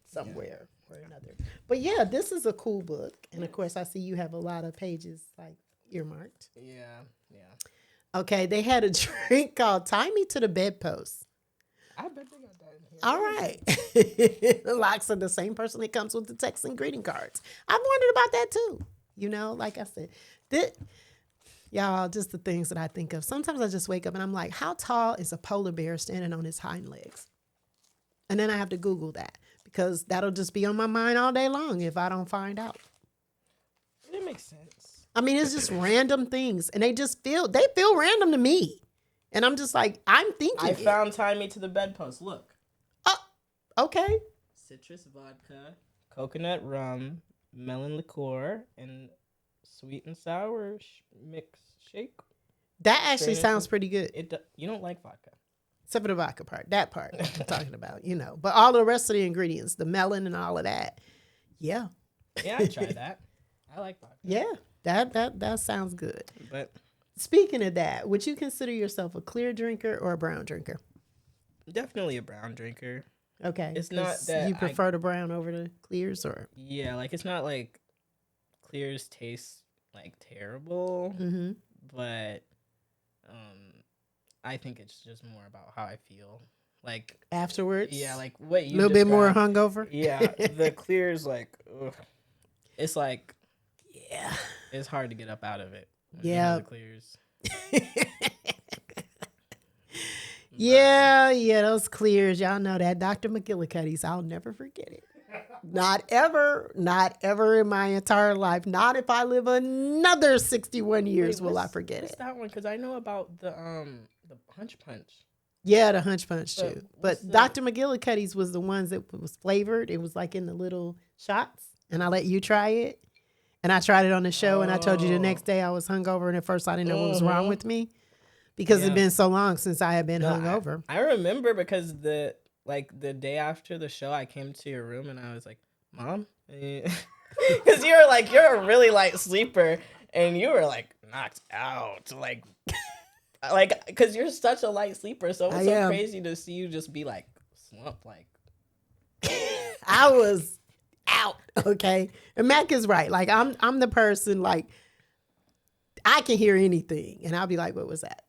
somewhere or another. But yeah, this is a cool book. And of course, I see you have a lot of pages like earmarked. Yeah. Okay, they had a drink called Tie Me to the Bedpost. I bet they got that in here. All right. Locks are the same person that comes with the text and greeting cards. I've wondered about that too. Like I said, y'all, just the things that I think of. Sometimes I just wake up and I'm like, how tall is a polar bear standing on his hind legs? And then I have to Google that because that'll just be on my mind all day long if I don't find out. It makes sense. I mean, it's just random things and they feel random to me. And I'm just like, I'm thinking. I found Tie Me to the Bedpost. Look. Okay. Citrus vodka, coconut rum, melon liqueur, and sweet and sour mix shake. That actually sounds pretty good. You don't like vodka. Except for the vodka part. That part I'm talking about, But all the rest of the ingredients, the melon and all of that. Yeah. Yeah, I tried that. I like vodka. Yeah. That sounds good. But speaking of that, would you consider yourself a clear drinker or a brown drinker? Definitely a brown drinker. Okay. It's not that you prefer the brown over the clears, or? Yeah, like it's not like clears taste like terrible, but I think it's just more about how I feel. Like afterwards? Yeah, like what you a little bit more hungover? Yeah, the clears like ugh. It's like it's hard to get up out of it. Yeah. The clears. Yeah, those clears. Y'all know that. Dr. McGillicuddy's. I'll never forget it. Not ever in my entire life. Not if I live another 61 years will I forget what's it. that one? Because I know about the Punch Punch. Yeah, the Hunch Punch too. what's But Dr. McGillicuddy's was the ones that was flavored. It was like in the little shots, and I let you try it. And I tried it on the show, and I told you the next day I was hungover, and at first I didn't know what was wrong with me because it'd been so long since I had been hungover. I remember because the day after the show, I came to your room and I was like, Mom? Because you're a really light sleeper and you were like knocked out. Like, because you're such a light sleeper. So it was so crazy to see you just be like slumped. Like, I was out. Okay. And Mac is right. Like, I'm the person, like, I can hear anything. And I'll be like, what was that?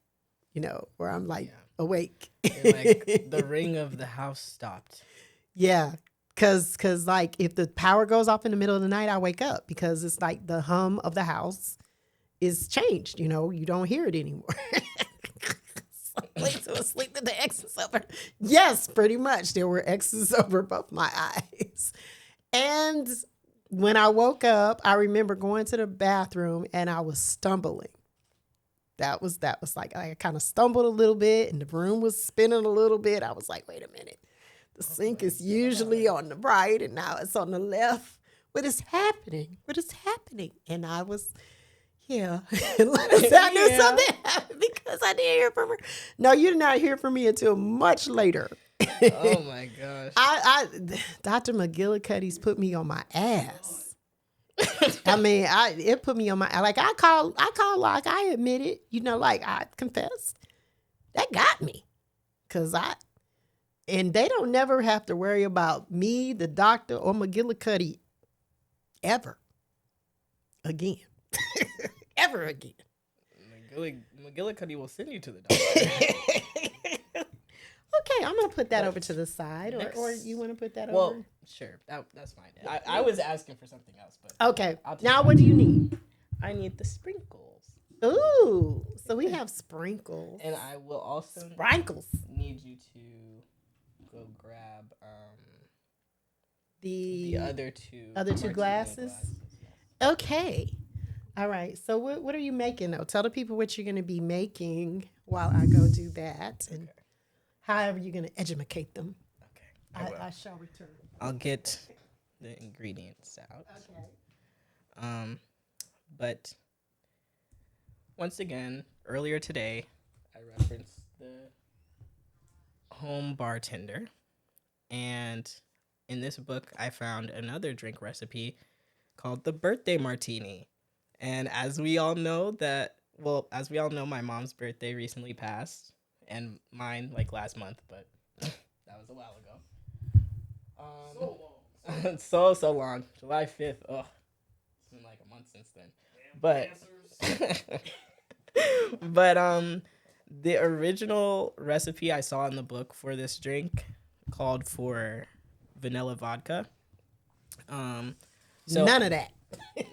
You know, where I'm like awake. like the ring of the house stopped. Yeah. Cause like if the power goes off in the middle of the night, I wake up because it's like the hum of the house is changed. You know, you don't hear it anymore. So asleep with the X's over. Yes, pretty much. There were X's over both my eyes. And when I woke up, I remember going to the bathroom and I was stumbling. That was like I kind of stumbled a little bit and the room was spinning a little bit. I was like, wait a minute. The sink is usually on the right and now it's on the left. What is happening? What is happening? And I was, I knew something happened because I didn't hear from her. No, you did not hear from me until much later. Oh my gosh. Dr. McGillicuddy's put me on my ass. I mean, it put me on my, like I call, like I admit it, you know, like I confessed. That got me. And they don't never have to worry about me, the doctor, or McGillicuddy ever again. Ever again. McGillicuddy will send you to the doctor. Okay, I'm going to put that over to the side. Or you want to put that over? Well, sure. That's fine. I was asking for something else. But okay. Now what do you need? I need the sprinkles. Ooh. So we have sprinkles. And I will also sprinkles. Need you to go grab the other two glasses. Yes. Okay. All right. So what are you making though? Tell the people what you're going to be making while I go do that, and however you're going to educate them. Okay. I shall return. I'll get the ingredients out. Okay. But once again, earlier today, I referenced the home bartender, and in this book I found another drink recipe called the Birthday Martini. And as we all know, my mom's birthday recently passed, and mine like last month, but that was a while ago. So long. July 5th. Oh, it's been like a month since then. But the original recipe I saw in the book for this drink called for vanilla vodka. So none of that.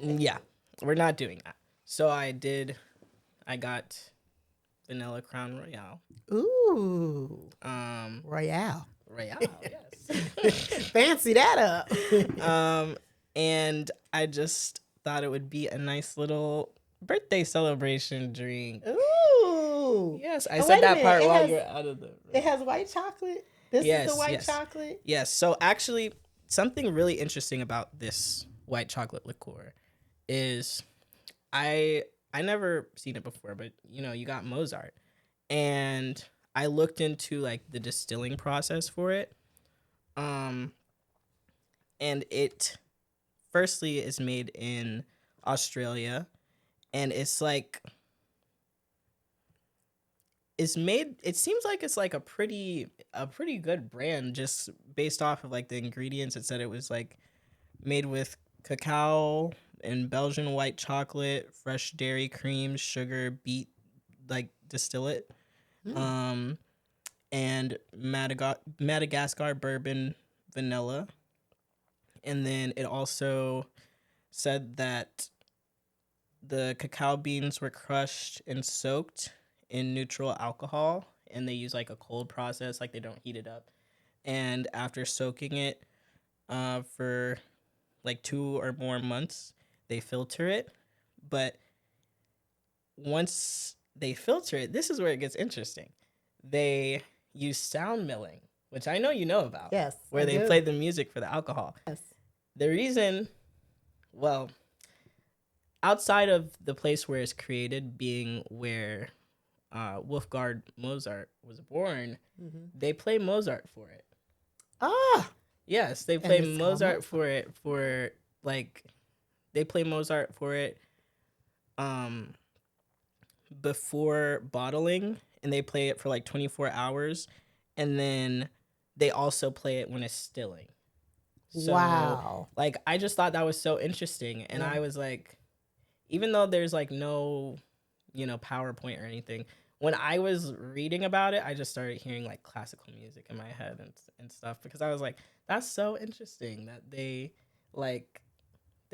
Yeah, we're not doing that. So I got vanilla Crown Royale. Ooh. Royale, yes. Fancy that up. And I just thought it would be a nice little birthday celebration drink. Ooh. Yes, I said that part while you're out of the room. It has white chocolate? This is the white chocolate? Yes. So actually, something really interesting about this white chocolate liqueur is I never seen it before, but you got Mozart. And I looked into like the distilling process for it. And it firstly is made in Australia, and it seems like it's like a pretty good brand just based off of like the ingredients. It said it was like made with cacao and Belgian white chocolate, fresh dairy cream, sugar, beet like distillate, and Madagascar bourbon vanilla. And then it also said that the cacao beans were crushed and soaked in neutral alcohol, and they use like a cold process, like they don't heat it up. And after soaking it, for like 2 or more months. They filter it, but once they filter it, this is where it gets interesting. They use sound milling, which I know you know about. Yes, where I they do. play the music for the alcohol. Yes. The reason, well, outside of the place where it's created being where Wolfgang Mozart was born, they play Mozart for it. Ah, Yes, they play it's called Mozart for it they play Mozart for it before bottling, and they play it for like 24 hours, and then they also play it when it's stilling. So, wow. like, I just thought that was so interesting, and I was like, even though there's like no, PowerPoint or anything, when I was reading about it, I just started hearing like classical music in my head and stuff, because I was like, that's so interesting that they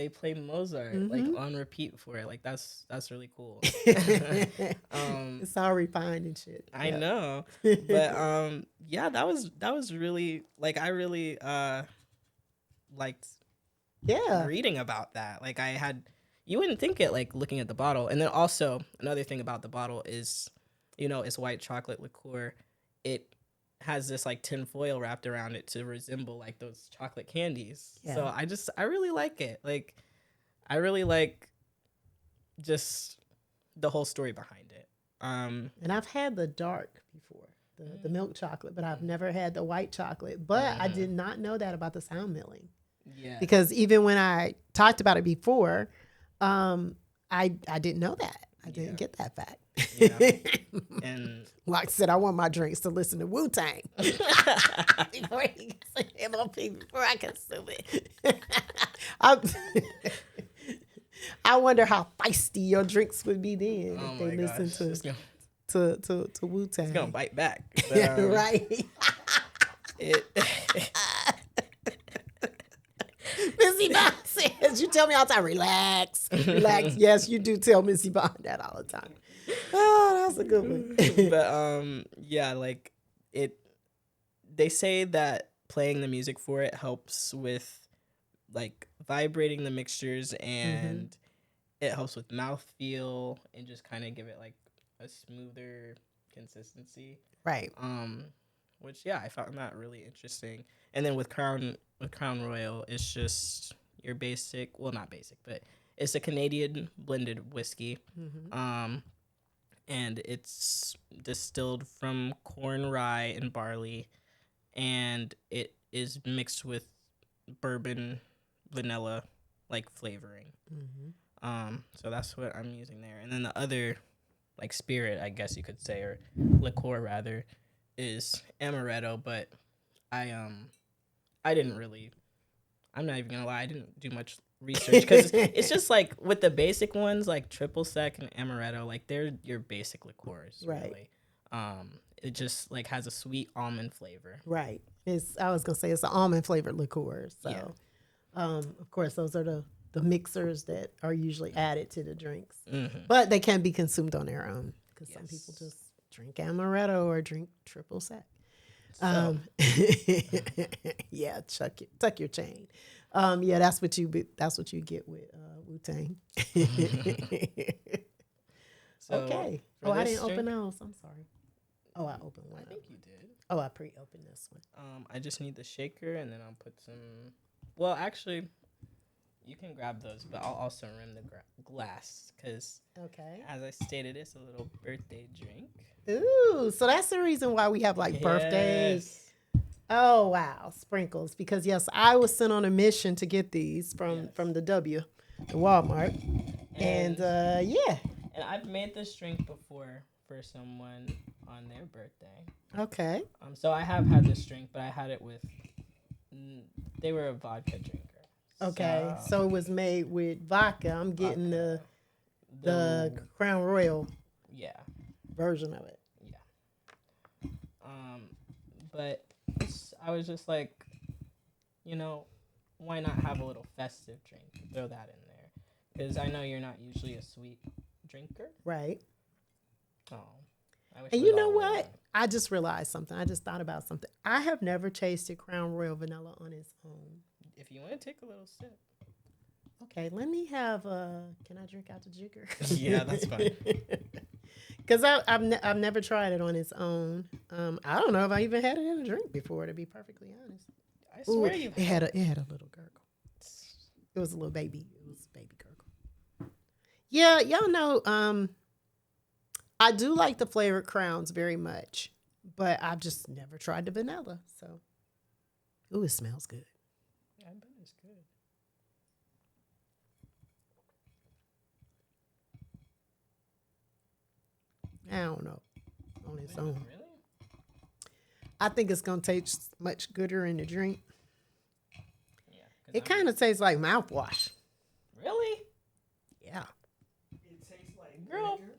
play Mozart like on repeat for it. Like that's really cool. It's all refined and shit. I know. But yeah, that was really like, I really liked reading about that. Like you wouldn't think it like looking at the bottle. And then also another thing about the bottle is, it's white chocolate liqueur. It has this like tin foil wrapped around it to resemble like those chocolate candies. Yeah. So I really like it. Like I really like just the whole story behind it. And I've had the dark before, the milk chocolate, but I've never had the white chocolate. But I did not know that about the sound milling. Yeah. Because even when I talked about it before, I didn't know that. I didn't get that fact. Yeah. And like I said, I want my drinks to listen to Wu-Tang before I consume it. I wonder how feisty your drinks would be then if they listen to Wu-Tang. It's gonna bite back. Yeah, But, right. Missy Bond says, you tell me all the time, relax. Yes, you do tell Missy Bond that all the time. Oh, that's a good one. But yeah, like they say that playing the music for it helps with like vibrating the mixtures, and it helps with mouthfeel and just kind of give it like a smoother consistency. Right. Which I found that really interesting. And then with Crown Royal, it's just your basic, well, not basic, but it's a Canadian blended whiskey. And it's distilled from corn, rye, and barley, and it is mixed with bourbon vanilla like flavoring. So that's what I'm using there. And then the other like spirit, I guess you could say, or liqueur rather, is amaretto, but I didn't really, I'm not even gonna lie, I didn't do much research, because it's just like with the basic ones like triple sec and amaretto, like they're your basic liqueurs, really. It just like has a sweet almond flavor. Right. I was gonna say it's an almond flavored liqueur. So of course those are the mixers that are usually added to the drinks. But they can be consumed on their own, because some people just drink amaretto or drink triple sec. Yeah, tuck your chain. Yeah, that's what you get with Wu-Tang. Okay. Oh, I didn't open those. I'm sorry. Oh, I opened one. I think you did. Oh, I pre-opened this one. I just need the shaker, and then I'll put some. Well, actually, you can grab those, but I'll also rim the glass, because as I stated, it's a little birthday drink. Ooh, so that's the reason why we have like birthdays. Oh wow, sprinkles. Because yes, I was sent on a mission to get these from the the Walmart, and yeah. And I've made this drink before for someone on their birthday. Okay. So I have had this drink, but I had it with. They were a vodka drinker. Okay, so it was made with vodka. I'm getting the Crown Royal. Version of it. Yeah. But I was just like, why not have a little festive drink? Throw that in there, because I know you're not usually a sweet drinker. Right. Oh. And you know what? I just realized something. I just thought about something. I have never tasted Crown Royal vanilla on its own. if you want to take a little sip. Okay, let me have. Can I drink out the jigger? Yeah, that's fine. Because I've never tried it on its own. I don't know if I even had it in a drink before, to be perfectly honest. I swear you. It had a little gurgle. It was a little baby. It was a baby gurgle. Yeah, y'all know. I do like the flavored crowns very much, but I've just never tried the vanilla. So, ooh, it smells good. I bet it's good. I don't know on its own. Really? I think it's gonna taste much gooder in the drink. Yeah. It kind of tastes like mouthwash. Really? Yeah, It tastes like Girl. liquor.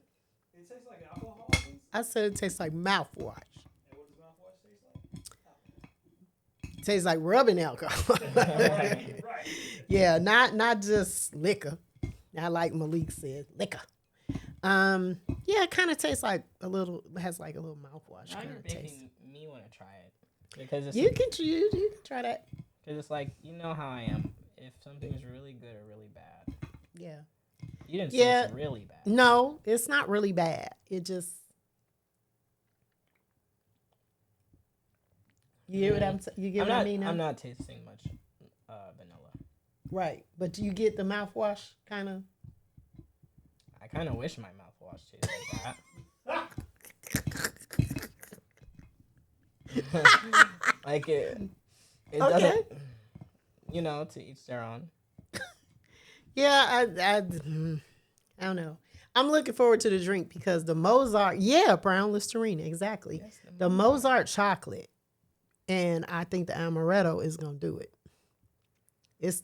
It tastes like alcohol. I said it tastes like mouthwash. And what does mouthwash taste like? It tastes like rubbing alcohol. Right. Yeah, not just liquor. Not like Malik said, liquor. Yeah, it kind of tastes like has like a little mouthwash Now kind you're of taste. making me want to try it because it's You can try that. Because it's like, you know how I am. If something's really good or really bad. Yeah. You didn't say Yeah. it's really bad. No, it's not really bad. It just you get what you get what I mean? Now? I'm not tasting much vanilla. Right, but you get the mouthwash kind of. I kind of wish my mouthwash tasted like that. Like it Okay. doesn't, to each their own. Yeah, I don't know. I'm looking forward to the drink because the Mozart, brown Listerine, exactly. Yes, the Mozart chocolate, and I think the amaretto is gonna do it.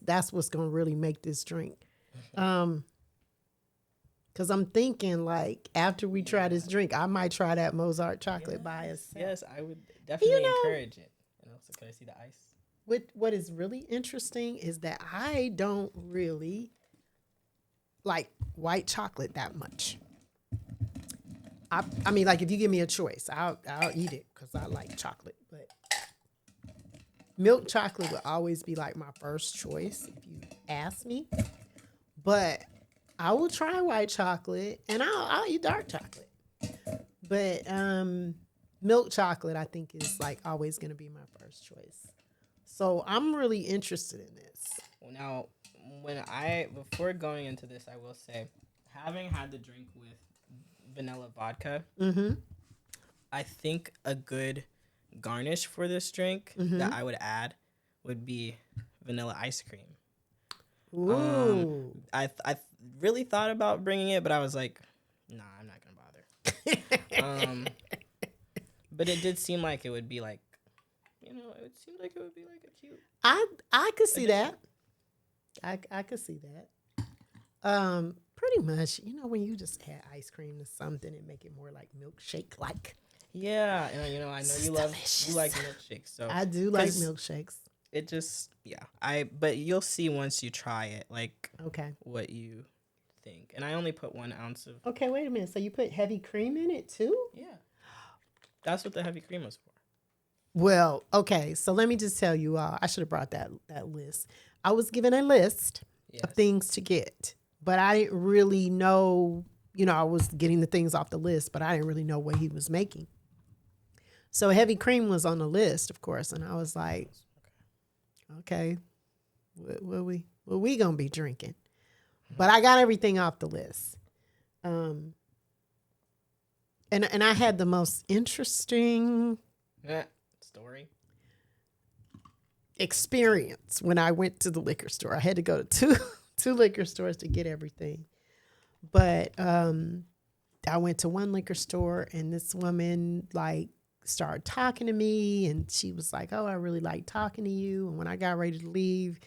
That's what's gonna really make this drink. Because I'm thinking like after we try this drink, I might try that Mozart chocolate by itself. Yes, I would definitely know- encourage it. And also, can I see the ice? What is really interesting is that I don't really like white chocolate that much. I mean, like if you give me a choice, I'll eat it because I like chocolate. But milk chocolate would always be like my first choice if you ask me. But I will try white chocolate and I'll eat dark chocolate. But milk chocolate I think is like always going to be my first choice. So I'm really interested in this. Well, now, before going into this, I will say, having had the drink with vanilla vodka, I think a good garnish for this drink that I would add would be vanilla ice cream. Ooh. I really thought about bringing it, but I was like, nah, I'm not gonna bother. But it did seem like it would be like, it seemed like it would be like a cute. I could see that. I could see that. Pretty much, when you just add ice cream to something and make it more like milkshake like. Yeah, and I know you like milkshakes, so I do like milkshakes. It just but you'll see once you try it, like Okay. what you think. And I only put 1 ounce of. Okay, wait a minute. So you put heavy cream in it too? Yeah, that's what the heavy cream was for. Well, okay. So let me just tell you all. I should have brought that list. I was given a list of things to get, but I didn't really know. I was getting the things off the list, but I didn't really know what he was making. So heavy cream was on the list, of course, and I was like, okay, what we gonna be drinking? But I got everything off the list. And I had the most interesting Story. experience when I went to the liquor store. I had to go to two liquor stores to get everything. But I went to one liquor store and this woman started talking to me and she was like, "Oh, I really like talking to you." And when I got ready to leave,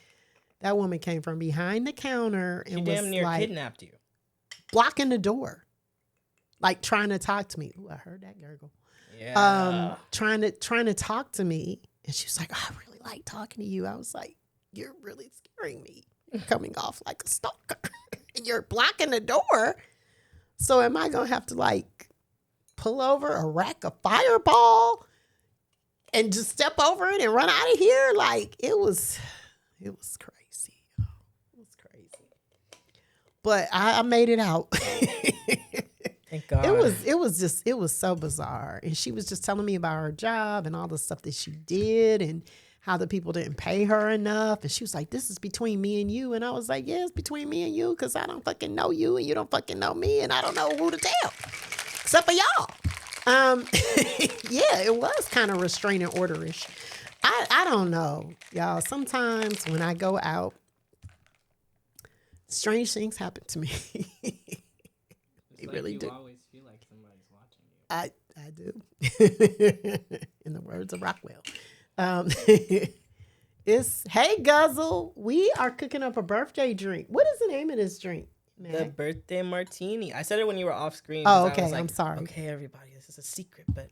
that woman came from behind the counter and She was damn near kidnapped you. blocking the door, trying to talk to me. Ooh, I heard that gurgle. Yeah. Trying to talk to me. And she was like, "Oh, I really like talking to you." I was like, "You're really scaring me. You're coming off like a stalker. And you're blocking the door. So am I going to have to pull over a rack of Fireball and just step over it and run out of here?" It It was crazy. It was crazy. But I made it out. Thank God. It was so bizarre. And she was just telling me about her job and all the stuff that she did and how the people didn't pay her enough. And she was like, this is between me and you. And I was like, yeah, it's between me and you because I don't fucking know you and you don't fucking know me and I don't know who to tell except for y'all. Yeah, it was kind of restraining order-ish. I don't know, y'all. Sometimes when I go out, strange things happen to me. They like really you do. always feel like somebody's watching you. I do. In the words of Rockwell. It's, hey, Guzzle, we are cooking up a birthday drink. What is the name of this drink, man? The Birthday Martini. I said it when you were off screen. Oh, 'cause I okay. was like, I'm sorry. Okay, everybody, this is a secret, but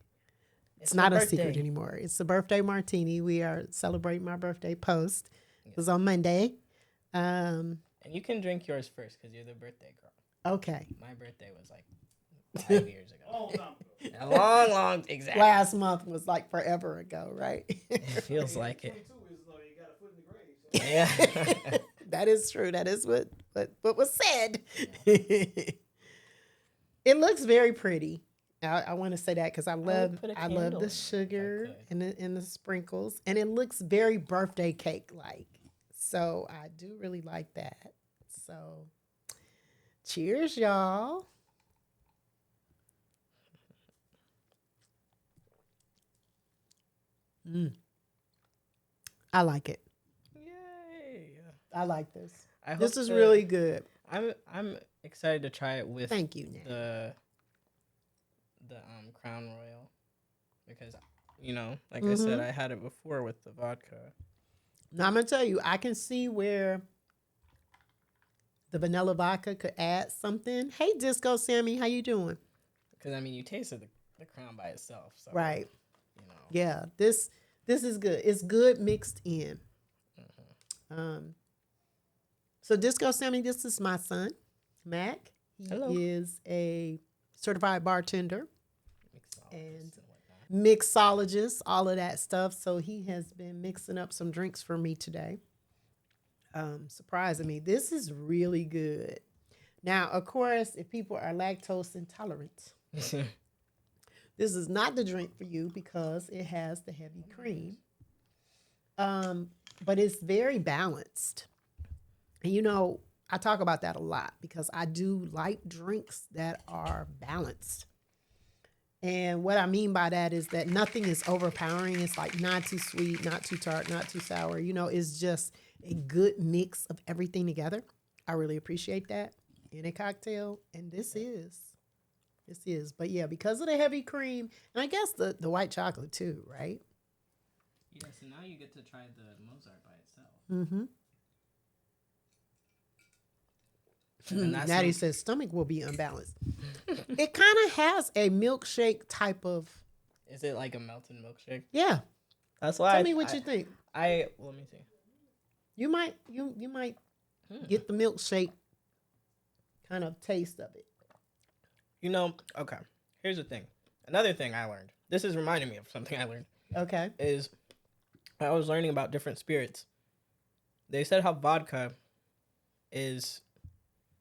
It's not my a secret birthday. anymore. It's the Birthday Martini. We are celebrating my birthday post. It was on Monday. And you can drink yours first because you're the birthday girl. Okay. My birthday was like 5 years ago. Long time ago. A long, exactly. Last month was like forever ago, right? It feels like it. 22 is you got a foot in the grave. So. Yeah. That is true. That is what was said. It looks very pretty. I want to say that because I love put a the candle in sugar it if I and the sprinkles, and it looks very birthday cake like. So I do really like that. So cheers, y'all. I like it. Yay. I like this. I This hope is that- really good. I'm excited to try it with Thank you, Nat. the Crown Royal because like I Mm-hmm. said, I had it before with the vodka. Now I'm gonna tell you, I can see where the vanilla vodka could add something. Hey, Disco Sammy, how you doing? Because I mean, you tasted the Crown by itself, so Right. You know, Yeah. This is good. It's good mixed in. So Disco Sammy, this is my son, Mac. He Hello. is a certified bartender, mixologist And- whatnot. mixologist, all of that stuff. So he has been mixing up some drinks for me today. Surprising me. This is really good. Now, of course, if people are lactose intolerant, this is not the drink for you because it has the heavy cream. But it's very balanced. And I talk about that a lot because I do like drinks that are balanced. And what I mean by that is that nothing is overpowering. It's like not too sweet, not too tart, not too sour. It's just a good mix of everything together. I really appreciate that in a cocktail. And this is. But yeah, because of the heavy cream, and I guess the white chocolate too, right? Yeah, so now you get to try the Mozart by itself. Mm-hmm. And that's Natty some- says stomach will be unbalanced. It kind of has a milkshake type of, Is it like a melted milkshake? yeah. That's why. Tell me what you think. Let me see. You might get the milkshake kind of taste of it. Okay. Here's the thing. Another thing I learned. This is reminding me of something I learned. Okay. Is I was learning about different spirits. They said how vodka is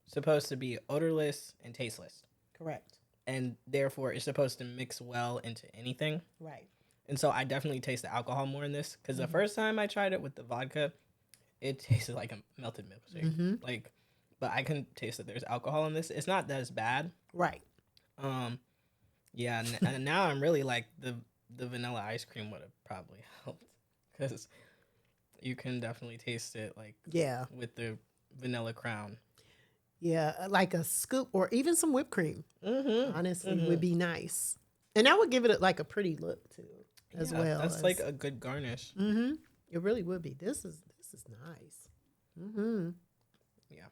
supposed to be odorless and tasteless, Correct. and therefore it's supposed to mix well into anything. Right. And so I definitely taste the alcohol more in this because the first time I tried it with the vodka, it tasted like a melted milkshake. But I can taste that there's alcohol in this. It's not that it's bad. Right. Yeah. And now I'm really like the vanilla ice cream would have probably helped because you can definitely taste it like Yeah. with the vanilla Crown. Yeah. Like a scoop or even some whipped cream, honestly, would be nice. And that would give it like a pretty look too, as Yeah, well. That's like a good garnish. Mm-hmm. It really would be. This is nice. Mm-hmm. Yeah.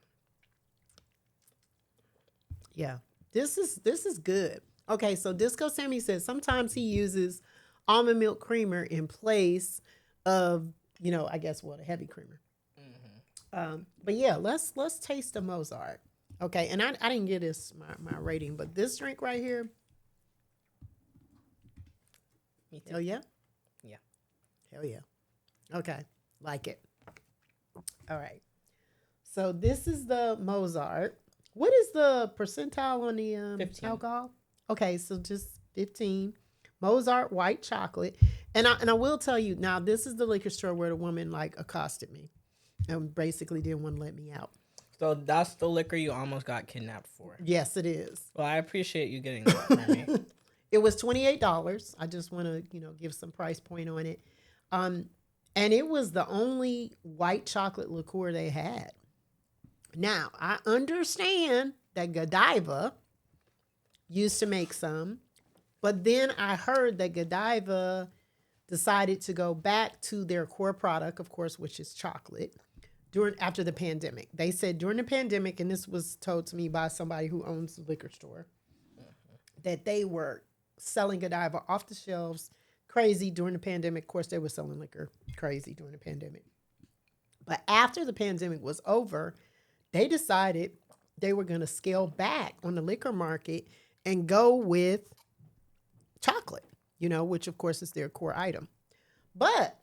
Yeah. This is good. Okay, so Disco Sammy says sometimes he uses almond milk creamer in place of, I guess a heavy creamer. But yeah, let's taste the Mozart. Okay, and I didn't get this my rating, but this drink right here, Me too. hell yeah. Yeah. Hell yeah. Okay, like it. All right. So this is the Mozart. What is the percentile on the 15. alcohol? Okay, so just 15. Mozart white chocolate. And I will tell you, now this is the liquor store where the woman like accosted me and basically didn't want to let me out. So that's the liquor you almost got kidnapped for. Yes, it is. Well, I appreciate you getting that for me. It was $28. I just want to, give some price point on it. And it was the only white chocolate liqueur they had. Now, I understand that Godiva used to make some, but then I heard that Godiva decided to go back to their core product, of course, which is chocolate, after the pandemic. They said during the pandemic, and this was told to me by somebody who owns the liquor store, that they were selling Godiva off the shelves crazy during the pandemic. Of course, they were selling liquor crazy during the pandemic. But after the pandemic was over, they decided they were going to scale back on the liquor market and go with chocolate, which of course is their core item. But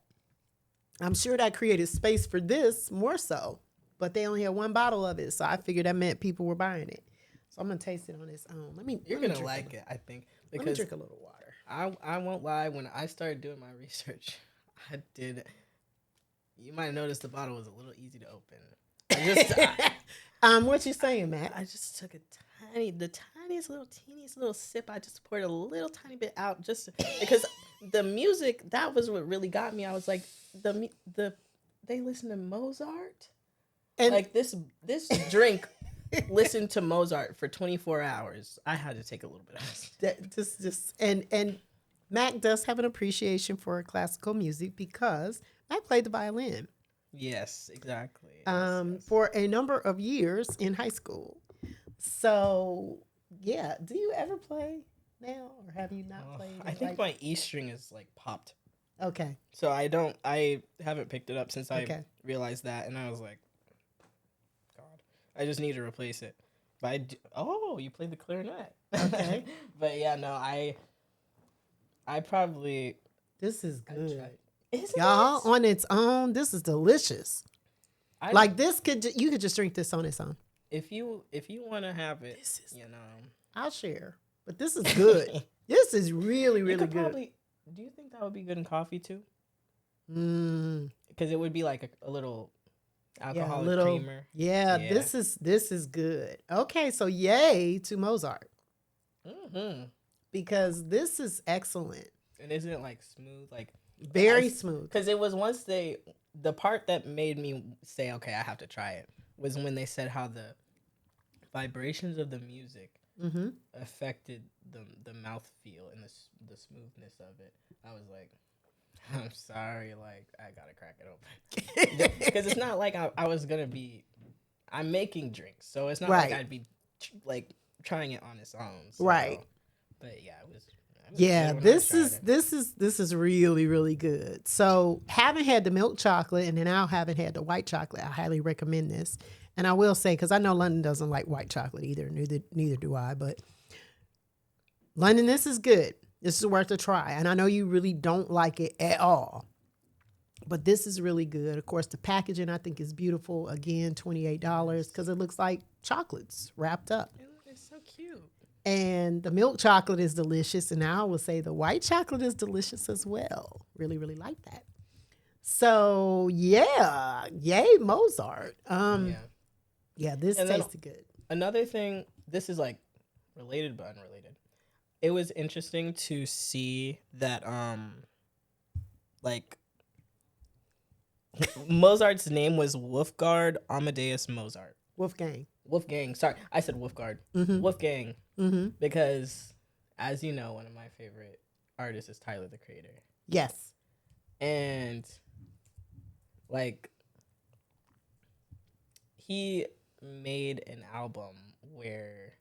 I'm sure that created space for this more so, but they only had one bottle of it. So I figured that meant people were buying it. So I'm going to taste it on its own. You're going to like it, I think. Let me drink a little water. I won't lie. When I started doing my research, you might notice the bottle was a little easy to open. What you saying, Matt? I just took the tiniest little sip. I just poured a little tiny bit out just because the music, that was what really got me. I was like, they listen to Mozart? And like this drink listened to Mozart for 24 hours. I had to take a little bit of it. And Mac does have an appreciation for classical music because Mac played the violin. Yes, exactly. Yes. For a number of years in high school. So, yeah. Do you ever play now, or have you not played? I think my E string is like popped. Okay. So I haven't picked it up since I realized that, and I was like, God, I just need to replace it. But you played the clarinet. Okay. But yeah, no, I probably. This is good. Isn't Y'all, it? on its own, this is delicious. You could just drink this on its own. If you want to have it, I'll share. But this is good. This is really, really good. Do you think that would be good in coffee too? Because it would be like a little alcoholic creamer. Yeah, this is good. Okay, so yay to Mozart. Mm-hmm. Because this is excellent. And isn't it like smooth, like very smooth? Because it was once the part that made me say, okay, I have to try it, was when they said how the vibrations of the music affected the mouthfeel and the smoothness of it. I was like, I'm sorry, like I gotta crack it open because it's not like I was gonna be. I'm making drinks, so it's not like I'd be like trying it on its own. So, right. But yeah, it was. Yeah, this is really, really good. So haven't had the milk chocolate, and then now haven't had the white chocolate. I highly recommend this. And I will say, because I know London doesn't like white chocolate either. Neither do I. But London, this is good. This is worth a try. And I know you really don't like it at all. But this is really good. Of course, the packaging I think is beautiful. Again, $28 because it looks like chocolates wrapped up. It's so cute. And the milk chocolate is delicious. And I will say the white chocolate is delicious as well. Really, really like that. So, yeah. Yay, Mozart. Yeah, this tasted good. Another thing, this is like related but unrelated. It was interesting to see that like Mozart's name was Wolfgang Amadeus Mozart. Wolfgang. Sorry, I said Wolfgang. Wolfgang. Because, as you know, one of my favorite artists is Tyler, the Creator. Yes. And, like, he made an album where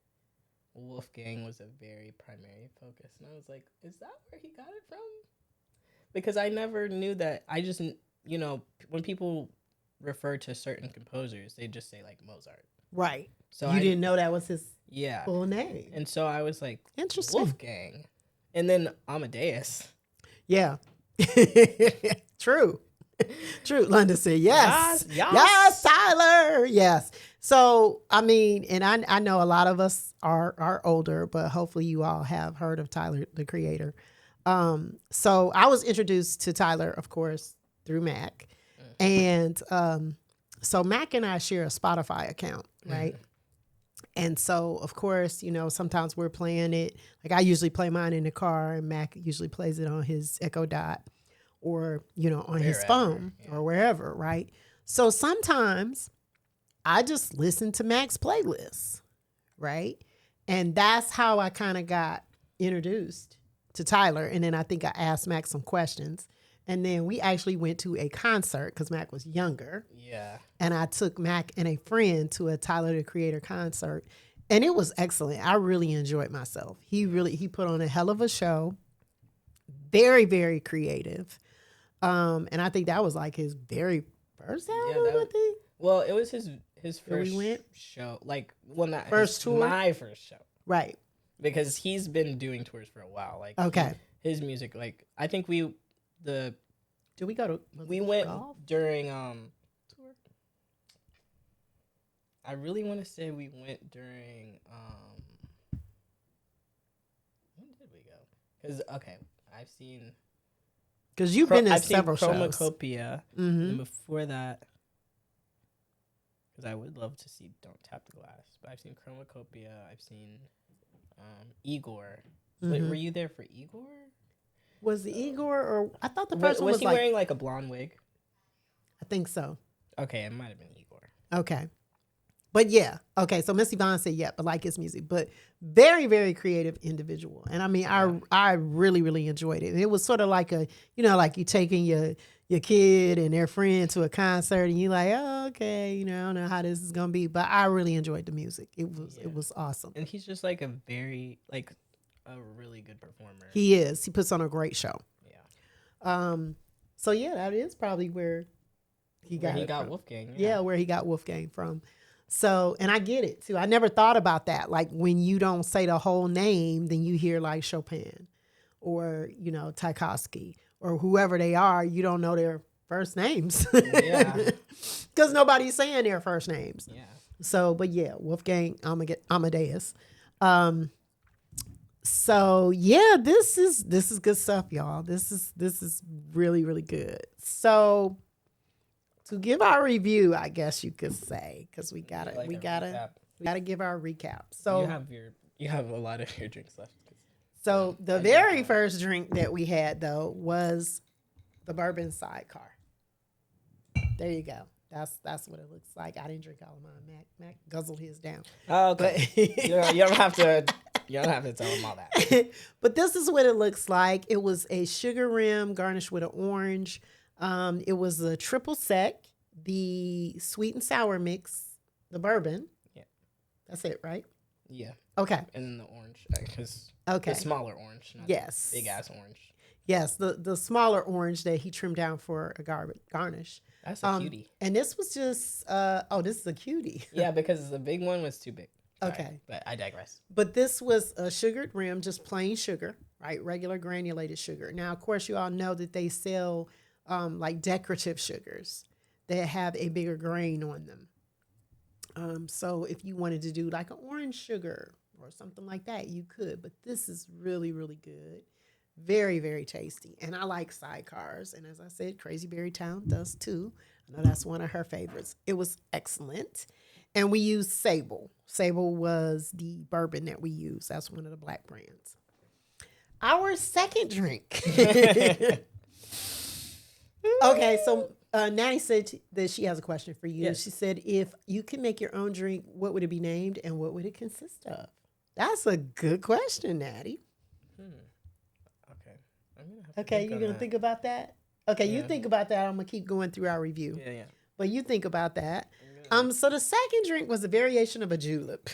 Wolfgang was a very primary focus. And I was like, is that where he got it from? Because I never knew that. I just, when people refer to certain composers, they just say, like, Mozart. Right. So I didn't know that was his Yeah. full name. And so I was like, interesting. Wolfgang. And then Amadeus. Yeah. True. True. London said yes. Yes, yes. Yes, Tyler. Yes. So, I mean, and I know a lot of us are older, but hopefully you all have heard of Tyler, the creator. So I was introduced to Tyler, of course, through Mac. And so Mac and I share a Spotify account, right? And so, of course, you know, sometimes we're playing it. Like I usually play mine in the car, and Mac usually plays it on his Echo Dot or, you know, on his phone or wherever, right? So sometimes I just listen to Mac's playlists, right? And that's how I kind of got introduced to Tyler. And then I think I asked Mac some questions. And then we actually went to a concert because Mac was younger. Yeah. And I took Mac and a friend to a Tyler, the Creator concert. And it was excellent. I really enjoyed myself. He put on a hell of a show. Very, very creative. And I think that was like his very first album, I think. Well, it was his first show. Like, well, not first tour? My first show. Right. Because he's been doing tours for a while. Like, okay. His music, like, I think Did we go to went golf? during tour? I really want to say we went during when did we go? Because I've seen because you've been in several shows. Chromacopia, and before that, because I would love to see Don't Tap the Glass, but I've seen Chromacopia. I've seen Igor. Wait, were you there for Igor? Was the Igor or I thought the first one was he wearing like a blonde wig? I think so. Okay, it might have been Igor. Okay. But yeah. Okay. So Miss Yvonne said, yeah, but like his music, but very, very creative individual. And I mean, I really, really enjoyed it. It was sort of like like you taking your kid and their friend to a concert and you're like, oh, okay, I don't know how this is going to be, but I really enjoyed the music. It was awesome. And he's just like a really good performer. He is. He puts on a great show. Yeah. So yeah, that is probably where he got Wolfgang. Yeah, where he got Wolfgang from. So, and I get it too. I never thought about that. Like when you don't say the whole name, then you hear like Chopin or, Tchaikovsky or whoever they are. You don't know their first names. Yeah. Because nobody's saying their first names. Yeah. So, but yeah, Wolfgang Amadeus. So yeah, this is good stuff, y'all. This is really, really good. So to give our review, I guess you could say, because we gotta give our recap. So you have a lot of your drinks left. So the very first drink that we had though was the Bourbon Sidecar. There you go. That's what it looks like. I didn't drink all of mine. Mac guzzled his down. Oh, okay. But you don't have to. You don't have to tell him all that. But this is what it looks like. It was a sugar rim garnished with an orange. It was a triple sec, the sweet and sour mix, the bourbon. Yeah. That's it, right? Yeah. Okay. And then the orange. Okay. The smaller orange. Not yes. Big ass orange. Yes, the smaller orange that he trimmed down for a garnish. That's a cutie. And this was just, this is a cutie. Yeah, because the big one was too big. Sorry, okay. But I digress. But this was a sugared rim, just plain sugar, right? Regular granulated sugar. Now, of course, you all know that they sell like decorative sugars that have a bigger grain on them. So if you wanted to do like an orange sugar or something like that, you could. But this is really, really good. Very, very tasty. And I like sidecars. And as I said, Crazy Berry Town does too. I know that's one of her favorites. It was excellent. And we used Sable. Sable was the bourbon that we used. That's one of the black brands. Our second drink. Okay, so Nanny said that she has a question for you. Yes. She said, if you can make your own drink, what would it be named and what would it consist of? That's a good question, Natty. Okay, you're going to think about that? Okay, you think about that. I'm going to keep going through our review. Yeah. But you think about that. So the second drink was a variation of a julep.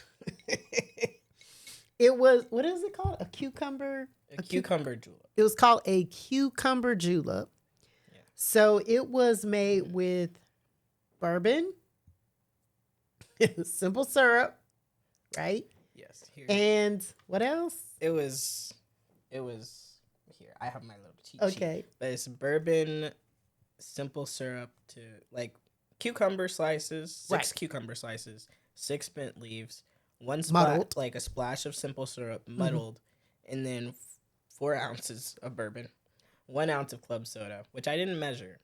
It was, what is it called? A cucumber? A cucumber julep. It was called a cucumber julep. Yeah. So it was made with bourbon, simple syrup, right? Yes. Here. And what else? It was here. I have my little cheat sheet. Okay. But it's bourbon, simple syrup to like cucumber slices, six Right. cucumber slices, 6 mint leaves, one Muddled. like a splash of simple syrup, muddled, and then 4 ounces of bourbon, 1 ounce of club soda, which I didn't measure.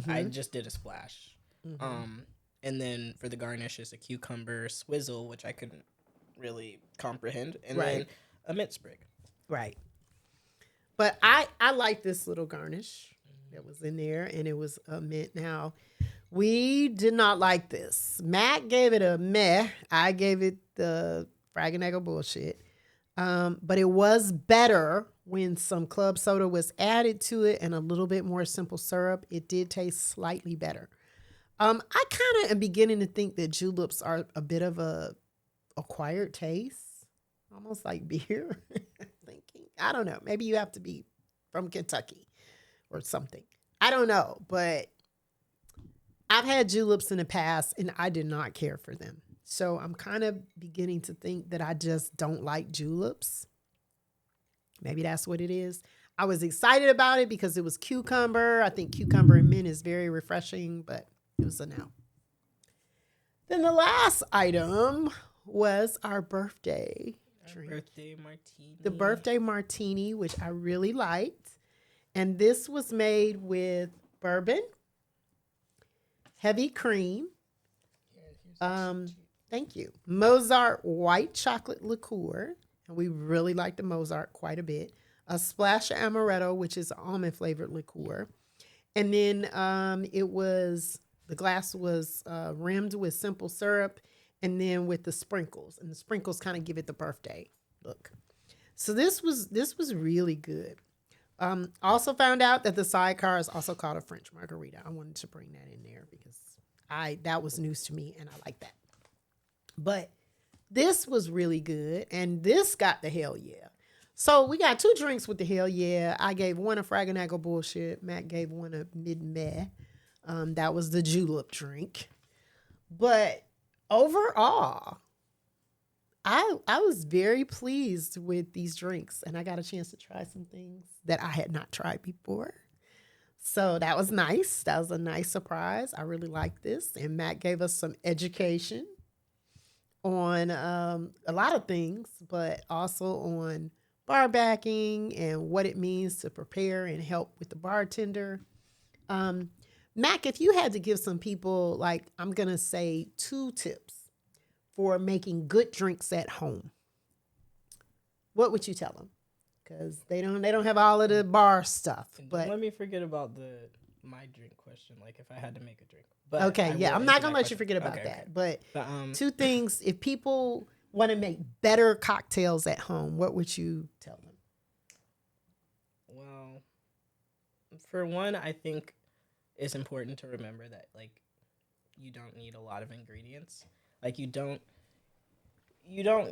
I just did a splash. And then for the garnish is a cucumber swizzle, which I couldn't really comprehend, and then Right. a mint sprig. Right. But I like this little garnish that was in there, and it was a mint. Now, we did not like this. Matt gave it a meh. I gave it the Fraganago bullshit. But it was better when some club soda was added to it and a little bit more simple syrup. It did taste slightly better. I kind of am beginning to think that juleps are a bit of a acquired taste, almost like beer. Thinking, I don't know. Maybe you have to be from Kentucky or something. I don't know, but I've had juleps in the past and I did not care for them. So I'm kind of beginning to think that I just don't like juleps. Maybe that's what it is. I was excited about it because it was cucumber. I think cucumber and mint is very refreshing, but it was a no. Then the last item was our birthday drink. Birthday martini. The birthday martini, which I really liked. And this was made with bourbon, heavy cream, thank you, Mozart white chocolate liqueur, and we really like the Mozart quite a bit, a splash of amaretto, which is almond flavored liqueur, and then the glass was rimmed with simple syrup, and then with the sprinkles, and the sprinkles kind of give it the birthday look. So this was really good. Also found out that the sidecar is also called a French margarita. I wanted to bring that in there because that was news to me and I like that. But this was really good and this got the hell yeah. So we got 2 drinks with the hell yeah. I gave one a Fraganago bullshit. Matt gave one a mid-meh. That was the julep drink. But overall, I was very pleased with these drinks and I got a chance to try some things that I had not tried before. So that was nice. That was a nice surprise. I really liked this. And Matt gave us some education on a lot of things, but also on bar backing and what it means to prepare and help with the bartender. Mac, if you had to give some people, like, I'm going to say 2 tips for making good drinks at home, what would you tell them? Because they don't have all of the bar stuff. But let me forget about my drink question. Like if I had to make a drink. But okay, yeah, I'm not gonna let you forget about that. Okay. But 2 things: if people want to make better cocktails at home, what would you tell them? Well, for one, I think it's important to remember that like you don't need a lot of ingredients. Like you don't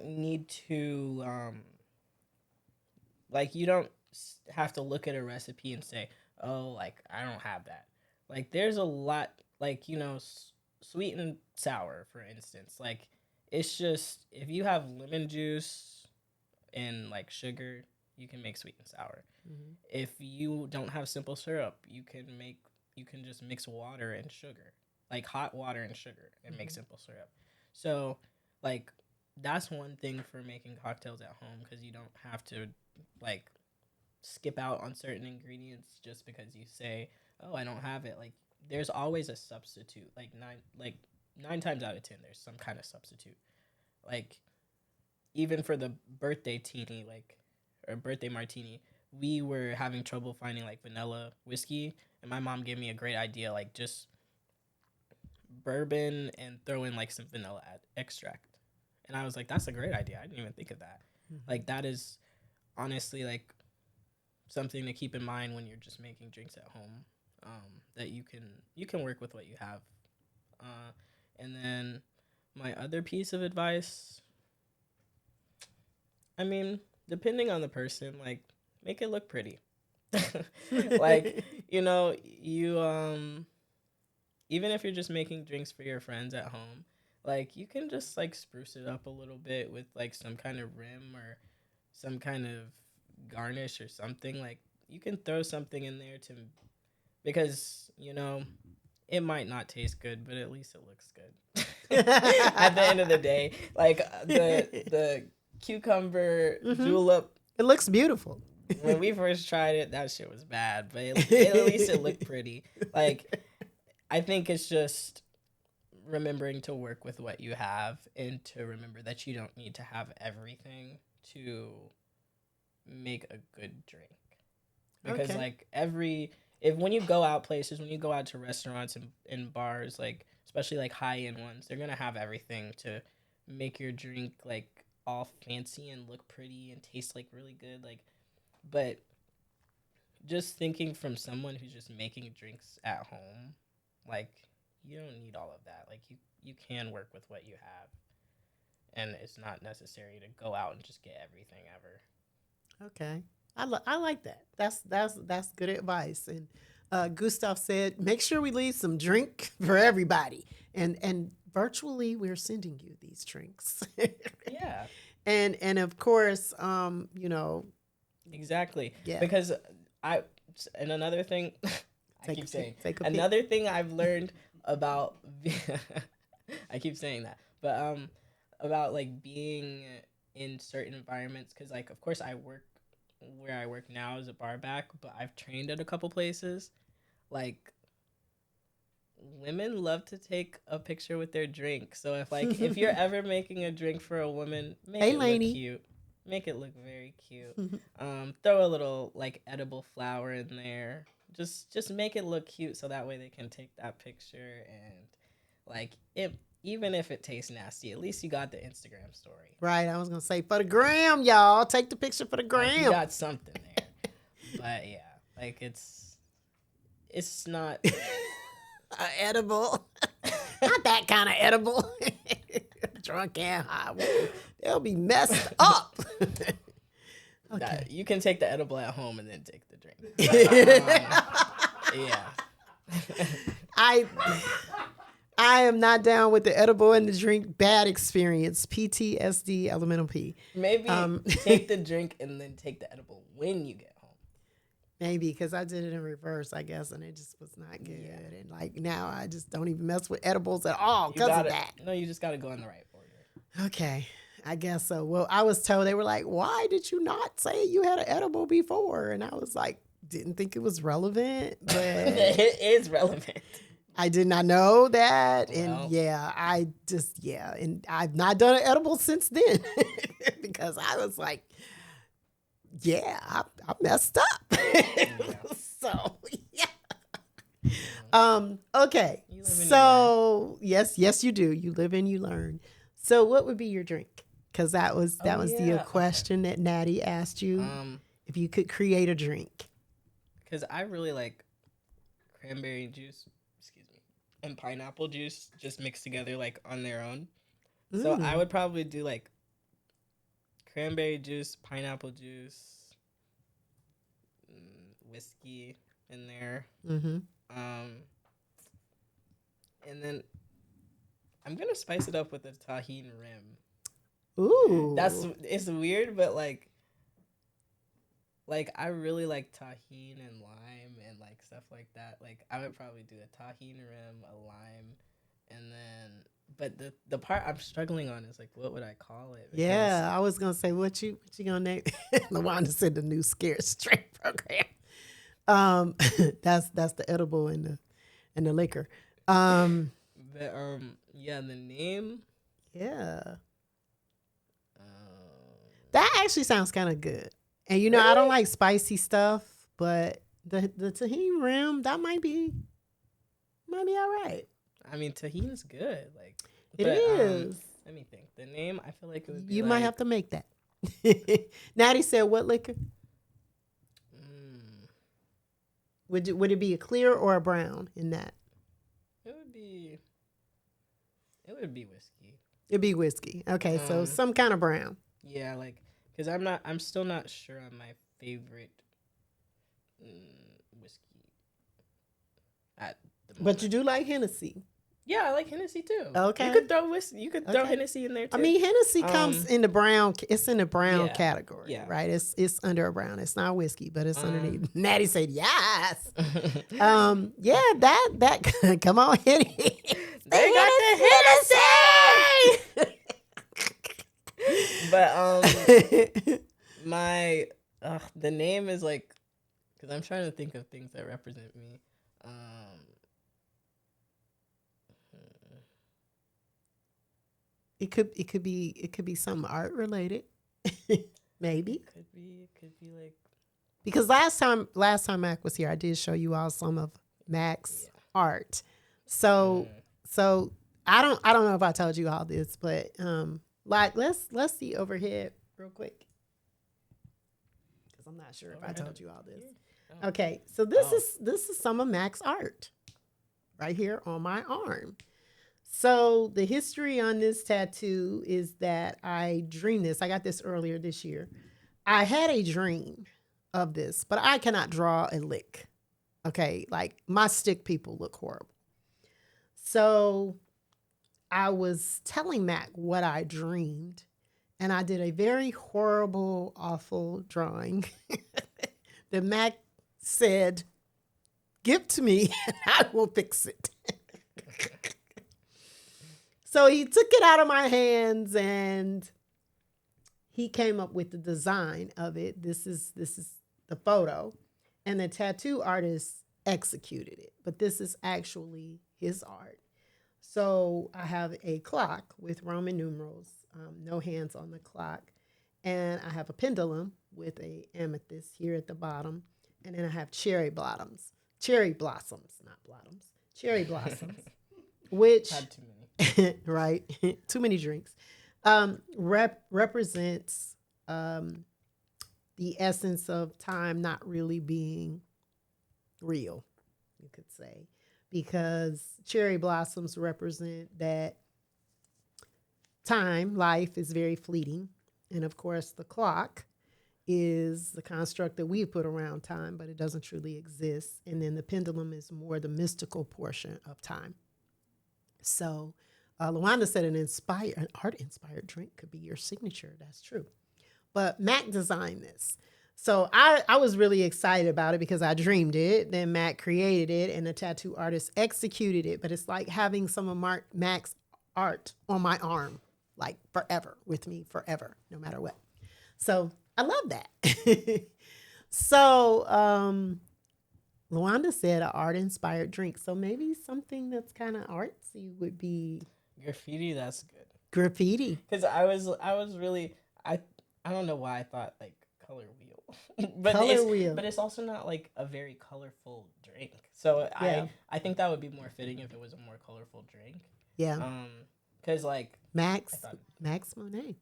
need to like you don't have to look at a recipe and say, "Oh, like I don't have that." Like there's a lot, like sweet and sour, for instance. Like it's just if you have lemon juice and like sugar, you can make sweet and sour. Mm-hmm. If you don't have simple syrup, you can just mix water and sugar, like hot water and sugar, and make simple syrup. So, like, that's one thing for making cocktails at home because you don't have to, like, skip out on certain ingredients just because you say, "Oh, I don't have it." Like, there's always a substitute. Like 9 times out of 10, there's some kind of substitute. Like, even for the birthday teeny, or birthday martini, we were having trouble finding like vanilla whiskey, and my mom gave me a great idea, like just bourbon and throw in like some vanilla extract. And I was like, that's a great idea. I didn't even think of that. Mm-hmm. Like that is honestly like something to keep in mind when you're just making drinks at home. That you can work with what you have. And then my other piece of advice, I mean, depending on the person, like make it look pretty. Like, you even if you're just making drinks for your friends at home, like you can just like spruce it up a little bit with like some kind of rim or some kind of garnish or something. Like you can throw something in there to because it might not taste good, but at least it looks good. At the end of the day, like the cucumber julep. It looks beautiful. When we first tried it, that shit was bad, but at least it looked pretty. Like, I think it's just remembering to work with what you have and to remember that you don't need to have everything to make a good drink. Because like when you go out places, when you go out to restaurants and bars, like especially like high-end ones, they're gonna have everything to make your drink like all fancy and look pretty and taste like really good. Like, but just thinking from someone who's just making drinks at home, like you don't need all of that. Like you can work with what you have, and it's not necessary to go out and just get everything ever. Okay. I like that. That's good advice. And Gustav said, make sure we leave some drink for everybody. And virtually we're sending you these drinks. Yeah. And of course, Exactly. Yeah. Because another thing another thing I've learned about I keep saying that, but about like being in certain environments, because like of course I work where I work now as a bar back, but I've trained at a couple places. Like, women love to take a picture with their drink. So if you're ever making a drink for a woman, make it look cute. Make it look very cute. Throw a little like edible flower in there. Just make it look cute so that way they can take that picture, and like even if it tastes nasty, at least you got the Instagram story. Right. I was going to say, for the gram, y'all. Take the picture for the gram. Like, you got something there. But yeah, like it's not edible. Not that kind of edible. Drunk and high. They'll be messed up. Okay. You can take the edible at home and then take the drink. Yeah. I am not down with the edible and the drink. Bad experience. PTSD, elemental P. Maybe take the drink and then take the edible when you get home. Maybe, because I did it in reverse, I guess, and it just was not good. Yeah. And like now I just don't even mess with edibles at all because of that. No, you just got to go in the right order. Okay. I guess so. Well, I was told, they were like, why did you not say you had an edible before? And I was like, didn't think it was relevant, but it is relevant. I did not know that. Well. And and I've not done an edible since then because I was like, I messed up. So, yeah. Okay. So, yes, you do. You live and you learn. So what would be your drink? Because that was the question that Natty asked you. If you could create a drink. Because I really like cranberry juice, and pineapple juice just mixed together like on their own. So I would probably do like cranberry juice, pineapple juice, whiskey in there. Mm-hmm. And then I'm gonna spice it up with a tahini rim. Ooh. It's weird, but like I really like tahini and lime and like stuff like that. Like I would probably do a tahini rim, a lime, and then but the part I'm struggling on is like what would I call it? Because I was gonna say what you gonna name? LaWanda said the new Scared Straight program. That's the edible and the liquor. But the name. Yeah. That actually sounds kind of good. And really? I don't like spicy stuff, but the tahini rim, that might be all right. I mean, tahini's good. Like it is. Let me think. The name, I feel like it would be. You might have to make that. Natty said, "What liquor? Would it be a clear or a brown in that?" It would be whiskey. It'd be whiskey. Okay, so some kind of brown. Yeah, like because I'm still not sure on my favorite whiskey at the moment. But you do like Hennessy. Yeah, I like Hennessy too. Okay. You could throw whiskey. You could throw Okay. Hennessy in there too. I mean, Hennessy comes in the brown. It's in the brown Yeah, category, yeah. right? It's under a brown. It's not whiskey, but it's underneath. Natty said yes. Yeah, that. Come on, Henny. They got the Hennessy. But my the name is like, because I'm trying to think of things that represent me. It could be something art related, maybe. Could be like, Because last time Mac was here, I did show you all some of Mac's art. So I don't know if I told you all this, but like let's see overhead real quick, because I'm not sure if I told you all this. Okay, so this is some of Mac's art right here on my arm. So the history on this tattoo is that I dreamed this. I got this earlier this year. I had a dream of this, but I cannot draw a lick. Okay, like my stick people look horrible. So I was telling Mac what I dreamed, and I did a very horrible, awful drawing that Mac said, "Give to me and I will fix it." So he took it out of my hands and he came up with the design of it. This is the photo, and the tattoo artist executed it, but this is actually his art. So I have a clock with Roman numerals, no hands on the clock, and I have a pendulum with a amethyst here at the bottom, and then I have cherry blossoms, which had too many. right, too many drinks, represents the essence of time not really being real, you could say, because cherry blossoms represent that time, life is very fleeting. And of course, the clock is the construct that we put around time, but it doesn't truly exist. And then the pendulum is more the mystical portion of time. So Luanda said an art-inspired drink could be your signature. That's true. But Mac designed this. So I was really excited about it because I dreamed it. Then Mac created it and the tattoo artist executed it. But it's like having some of Mac's art on my arm, like forever, with me forever, no matter what. So I love that. So Luanda said an art-inspired drink. So maybe something that's kind of artsy would be Graffiti. That's good. graffiti. Because I was really, I don't know why I thought like color wheel, but Color wheel. But it's also not like a very colorful drink. So Yeah. I think that would be more fitting if it was a more colorful drink. Yeah. Because like Max thought- Monet.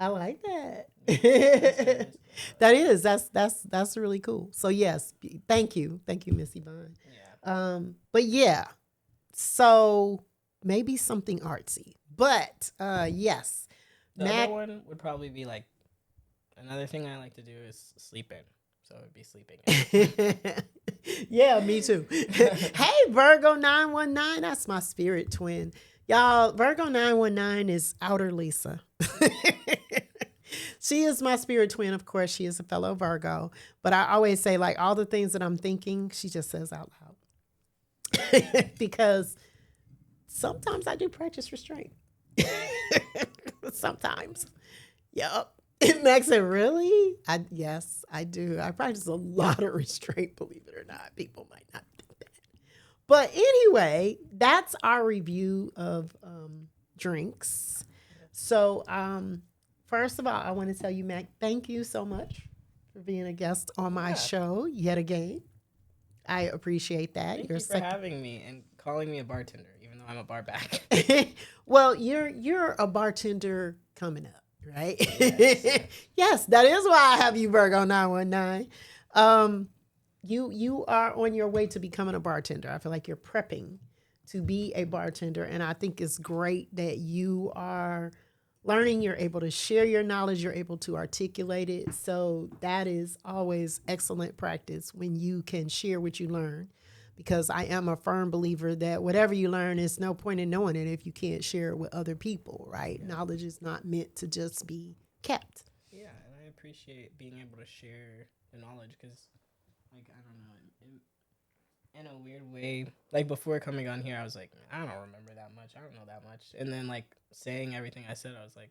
I like that. good. That's really cool. So yes, thank you, Miss Yvonne. Yeah. But yeah, so maybe something artsy. But yes, The Mac. other one would probably be like, another thing I like to do is sleep in. So it would be sleeping in. Yeah, me too. Hey, Virgo 919, that's my spirit twin. Y'all, Virgo 919 is Outer Lisa. She is my spirit twin. Of course, she is a fellow Virgo. But I always say, like, all the things that I'm thinking, she just says out loud. Because sometimes I do practice restraint. Sometimes. Yup. Max said, really? Yes, I do. I practice a lot of restraint, believe it or not. People might not think that. But anyway, that's our review of drinks. So first of all, I want to tell you, Mac, thank you so much for being a guest on my show yet again. I appreciate that. Thank you for having me and calling me a bartender, even though I'm a bar back. Well, you're a bartender coming up, right? Yes. Yes, that is why I have you, Virgo 919. You are on your way to becoming a bartender. I feel like you're prepping to be a bartender, and I think it's great that you are learning. You're able to share your knowledge. You're able to articulate it. So that is always excellent practice when you can share what you learn, because I am a firm believer that whatever you learn, is no point in knowing it if you can't share it with other people, right? Yeah. Knowledge is not meant to just be kept. Yeah, and I appreciate being able to share the knowledge because, like, I don't know, in a weird way, like, before coming on here, I was like, I don't remember that much. I don't know that much. And then, like, saying everything I said, I was like,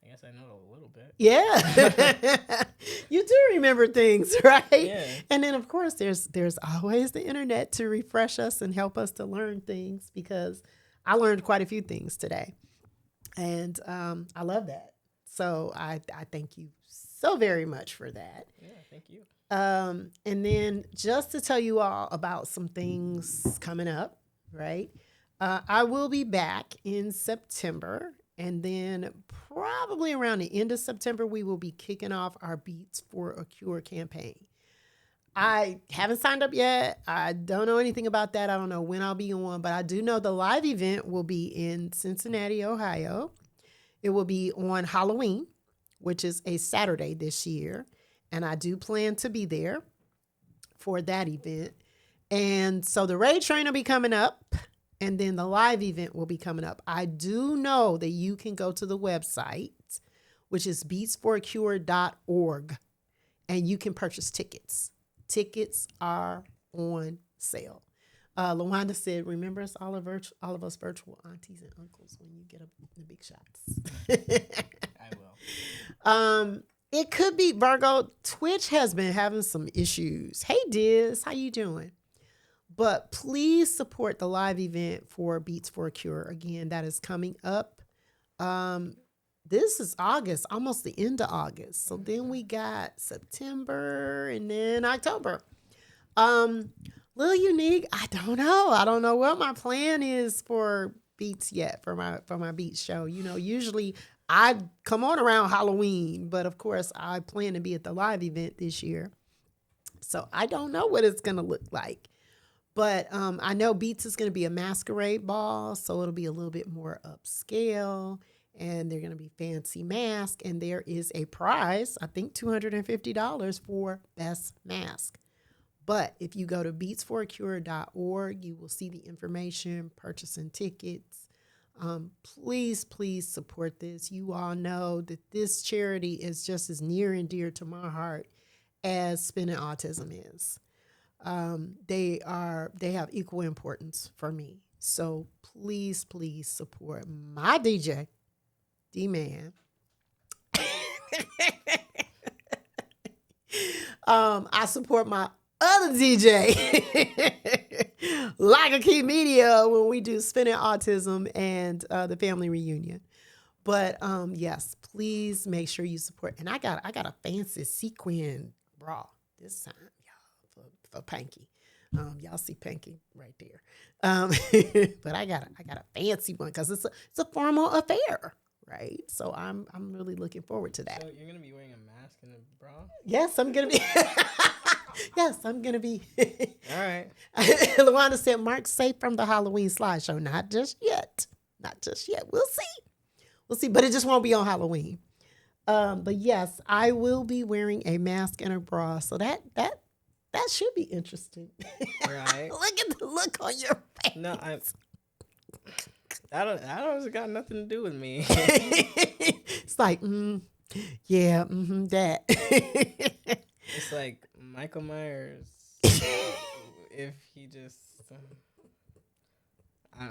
I guess I know a little bit. Yeah. You do remember things, right? Yeah. And then, of course, there's always the internet to refresh us and help us to learn things, because I learned quite a few things today. And I love that. So I thank you so very much for that. Yeah, thank you. And then just to tell you all about some things coming up, right? I will be back in September, and then probably around the end of September, we will be kicking off our Beats for a Cure campaign. I haven't signed up yet. I don't know anything about that. I don't know when I'll be on, but I do know the live event will be in Cincinnati, Ohio. It will be on Halloween, which is a Saturday this year. And I do plan to be there for that event. And so the raid train will be coming up, and then the live event will be coming up. I do know that you can go to the website, which is beatsforacure.org, and you can purchase tickets. Tickets are on sale. LaWanda said, remember us, all of us virtual aunties and uncles, when you get up the big shots. I will. It could be, Virgo, Twitch has been having some issues. Hey, Diz, how you doing? But please support the live event for Beats for a Cure. Again, that is coming up. This is August, almost the end of August. So then we got September and then October. Little Unique, I don't know. I don't know what my plan is for Beats yet, for my Beats show. You know, usually I come on around Halloween, but of course I plan to be at the live event this year. So I don't know what it's going to look like. But I know Beats is going to be a masquerade ball, so it'll be a little bit more upscale, and they're going to be fancy masks, and there is a prize, I think $250 for best mask. But if you go to beatsforacure.org, you will see the information, purchasing tickets. Please, please support this. You all know that this charity is just as near and dear to my heart as Spinning Autism is. They have equal importance for me. So please, please support my DJ, D-Man. I support my other DJ, Like a Key Media, when we do Spinning Autism and the family reunion. But yes, please make sure you support. And I got a fancy sequin bra this time, y'all, for Panky. Y'all see Panky right there. But I got a fancy one because it's a formal affair, right? So I'm really looking forward to that. So you're gonna be wearing a mask and a bra? Yes, I'm gonna be. Yes, I'm gonna be. All right. Luana said, "Mark, safe from the Halloween slideshow. Not just yet. Not just yet. We'll see. We'll see. But it just won't be on Halloween. But yes, I will be wearing a mask and a bra. So that should be interesting. Right. Look at the look on your face. No, that don't got nothing to do with me. It's like, yeah, that. It's like Michael Myers. If he just, yeah.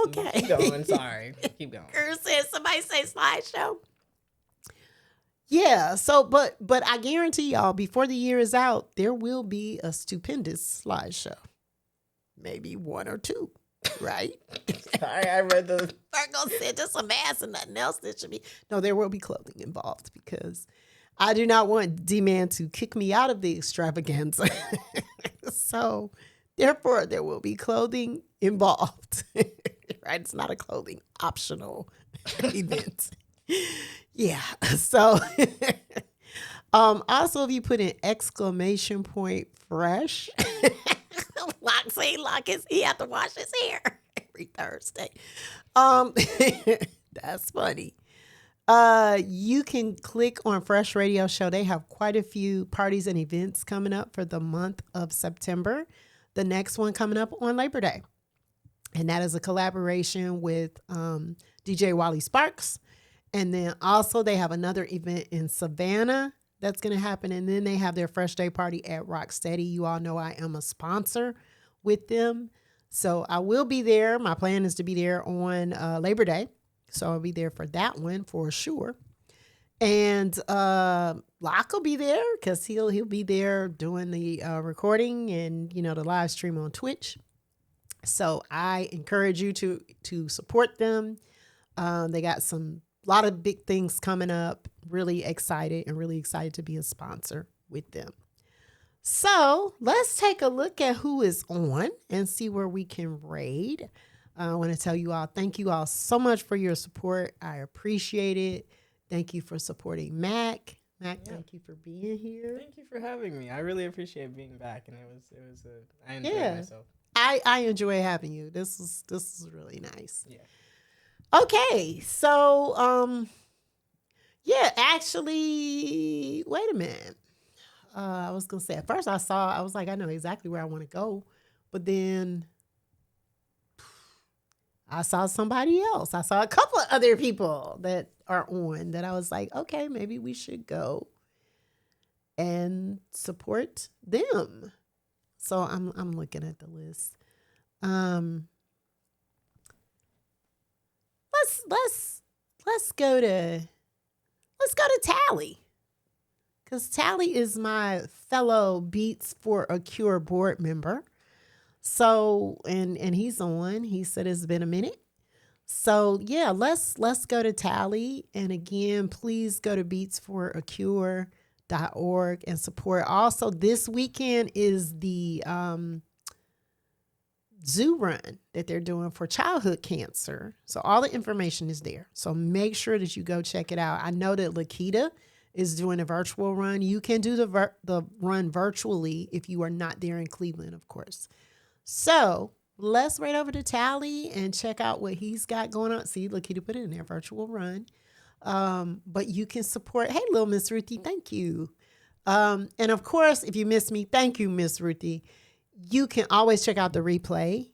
Okay. Keep going. Sorry. Keep going. Girl said, somebody say slideshow. Yeah. So, but I guarantee y'all, before the year is out, there will be a stupendous slideshow. Maybe one or two, right? Sorry, I read the. Virgo said just a mask and nothing else that should be. No, there will be clothing involved because I do not want D-Man to kick me out of the extravaganza. So, therefore, there will be clothing involved. Right? It's not a clothing optional event. Yeah. So, also, if you put an exclamation point fresh, he have to wash his hair every Thursday. That's funny. You can click on Fresh Radio Show. They have quite a few parties and events coming up for the month of September. the next one coming up on Labor Day. And that is a collaboration with DJ Wally Sparks. And then also they have another event in Savannah that's going to happen. And then they have their Fresh Day party at Rocksteady. You all know I am a sponsor with them. So I will be there. My plan is to be there on Labor Day. So I'll be there for that one for sure. And Locke will be there because he'll be there doing the recording and, the live stream on Twitch. So I encourage you to support them. They got a lot of big things coming up. Really excited to be a sponsor with them. So let's take a look at who is on and see where we can raid. I want to tell you all, thank you all so much for your support. I appreciate it. Thank you for supporting Mac. Thank you for being here. Thank you for having me. I really appreciate being back, and I enjoyed myself. I enjoy having you. This is really nice. Yeah. Okay, so actually, wait a minute. I was gonna say at first I was like, I know exactly where I want to go, but then I saw somebody else. I saw a couple of other people that are on that I was like, okay, maybe we should go and support them. So I'm looking at the list. Let's go to Tally. Because Tally is my fellow Beats for a Cure board member. So, and he's on. He said it's been a minute. So, yeah, let's go to Tally. And again, please go to beatsforacure.org and support. Also, this weekend is the zoo run that they're doing for childhood cancer. So all the information is there. So make sure that you go check it out. I know that Lakita is doing a virtual run. You can do the run virtually if you are not there in Cleveland, of course. So let's right over to Tally and check out what he's got going on. See, Lakita put it in there, virtual run. But you can support. Hey, little Miss Ruthie, thank you. And of course, if you miss me, thank you, Miss Ruthie. You can always check out the replay.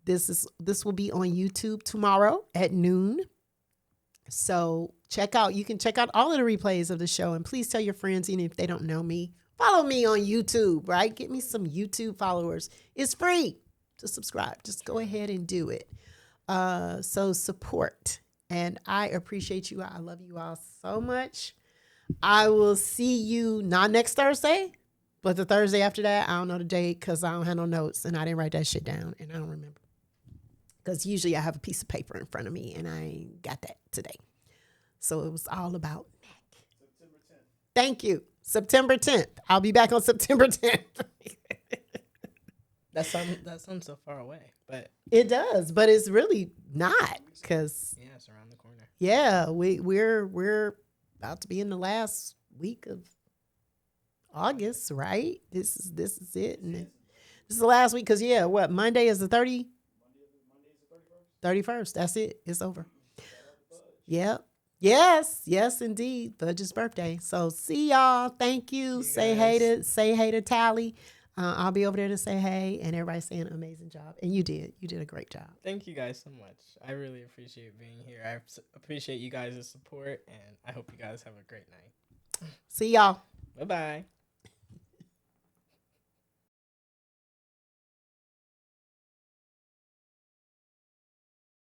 This will be on YouTube tomorrow at noon. So you can check out all of the replays of the show, and please tell your friends, even if they don't know me, follow me on YouTube, right? Get me some YouTube followers. It's free to subscribe. Just go ahead and do it. So support, and I appreciate you. I love you all so much. I will see you not next Thursday, but the Thursday after that. I don't know the date because I don't have no notes and I didn't write that shit down and I don't remember. Because usually I have a piece of paper in front of me and I ain't got that today. So it was all about Mac. September 10th. Thank you. September 10th. I'll be back on September 10th. That sounds so far away, but It does, but it's really not because yeah, it's around the corner. yeah, we're about to be in the last week of August, right? This is it, and this is the last week because Monday is the 30. Monday is the 31st. 31st. That's it. It's over. Yep. Yes, indeed. Fudge's birthday. So see y'all. Thank you. Say hey to Tally. I'll be over there to say hey, and everybody's saying amazing job. And you did a great job. Thank you guys so much. I really appreciate being here. I appreciate you guys' support, and I hope you guys have a great night. See y'all. Bye-bye.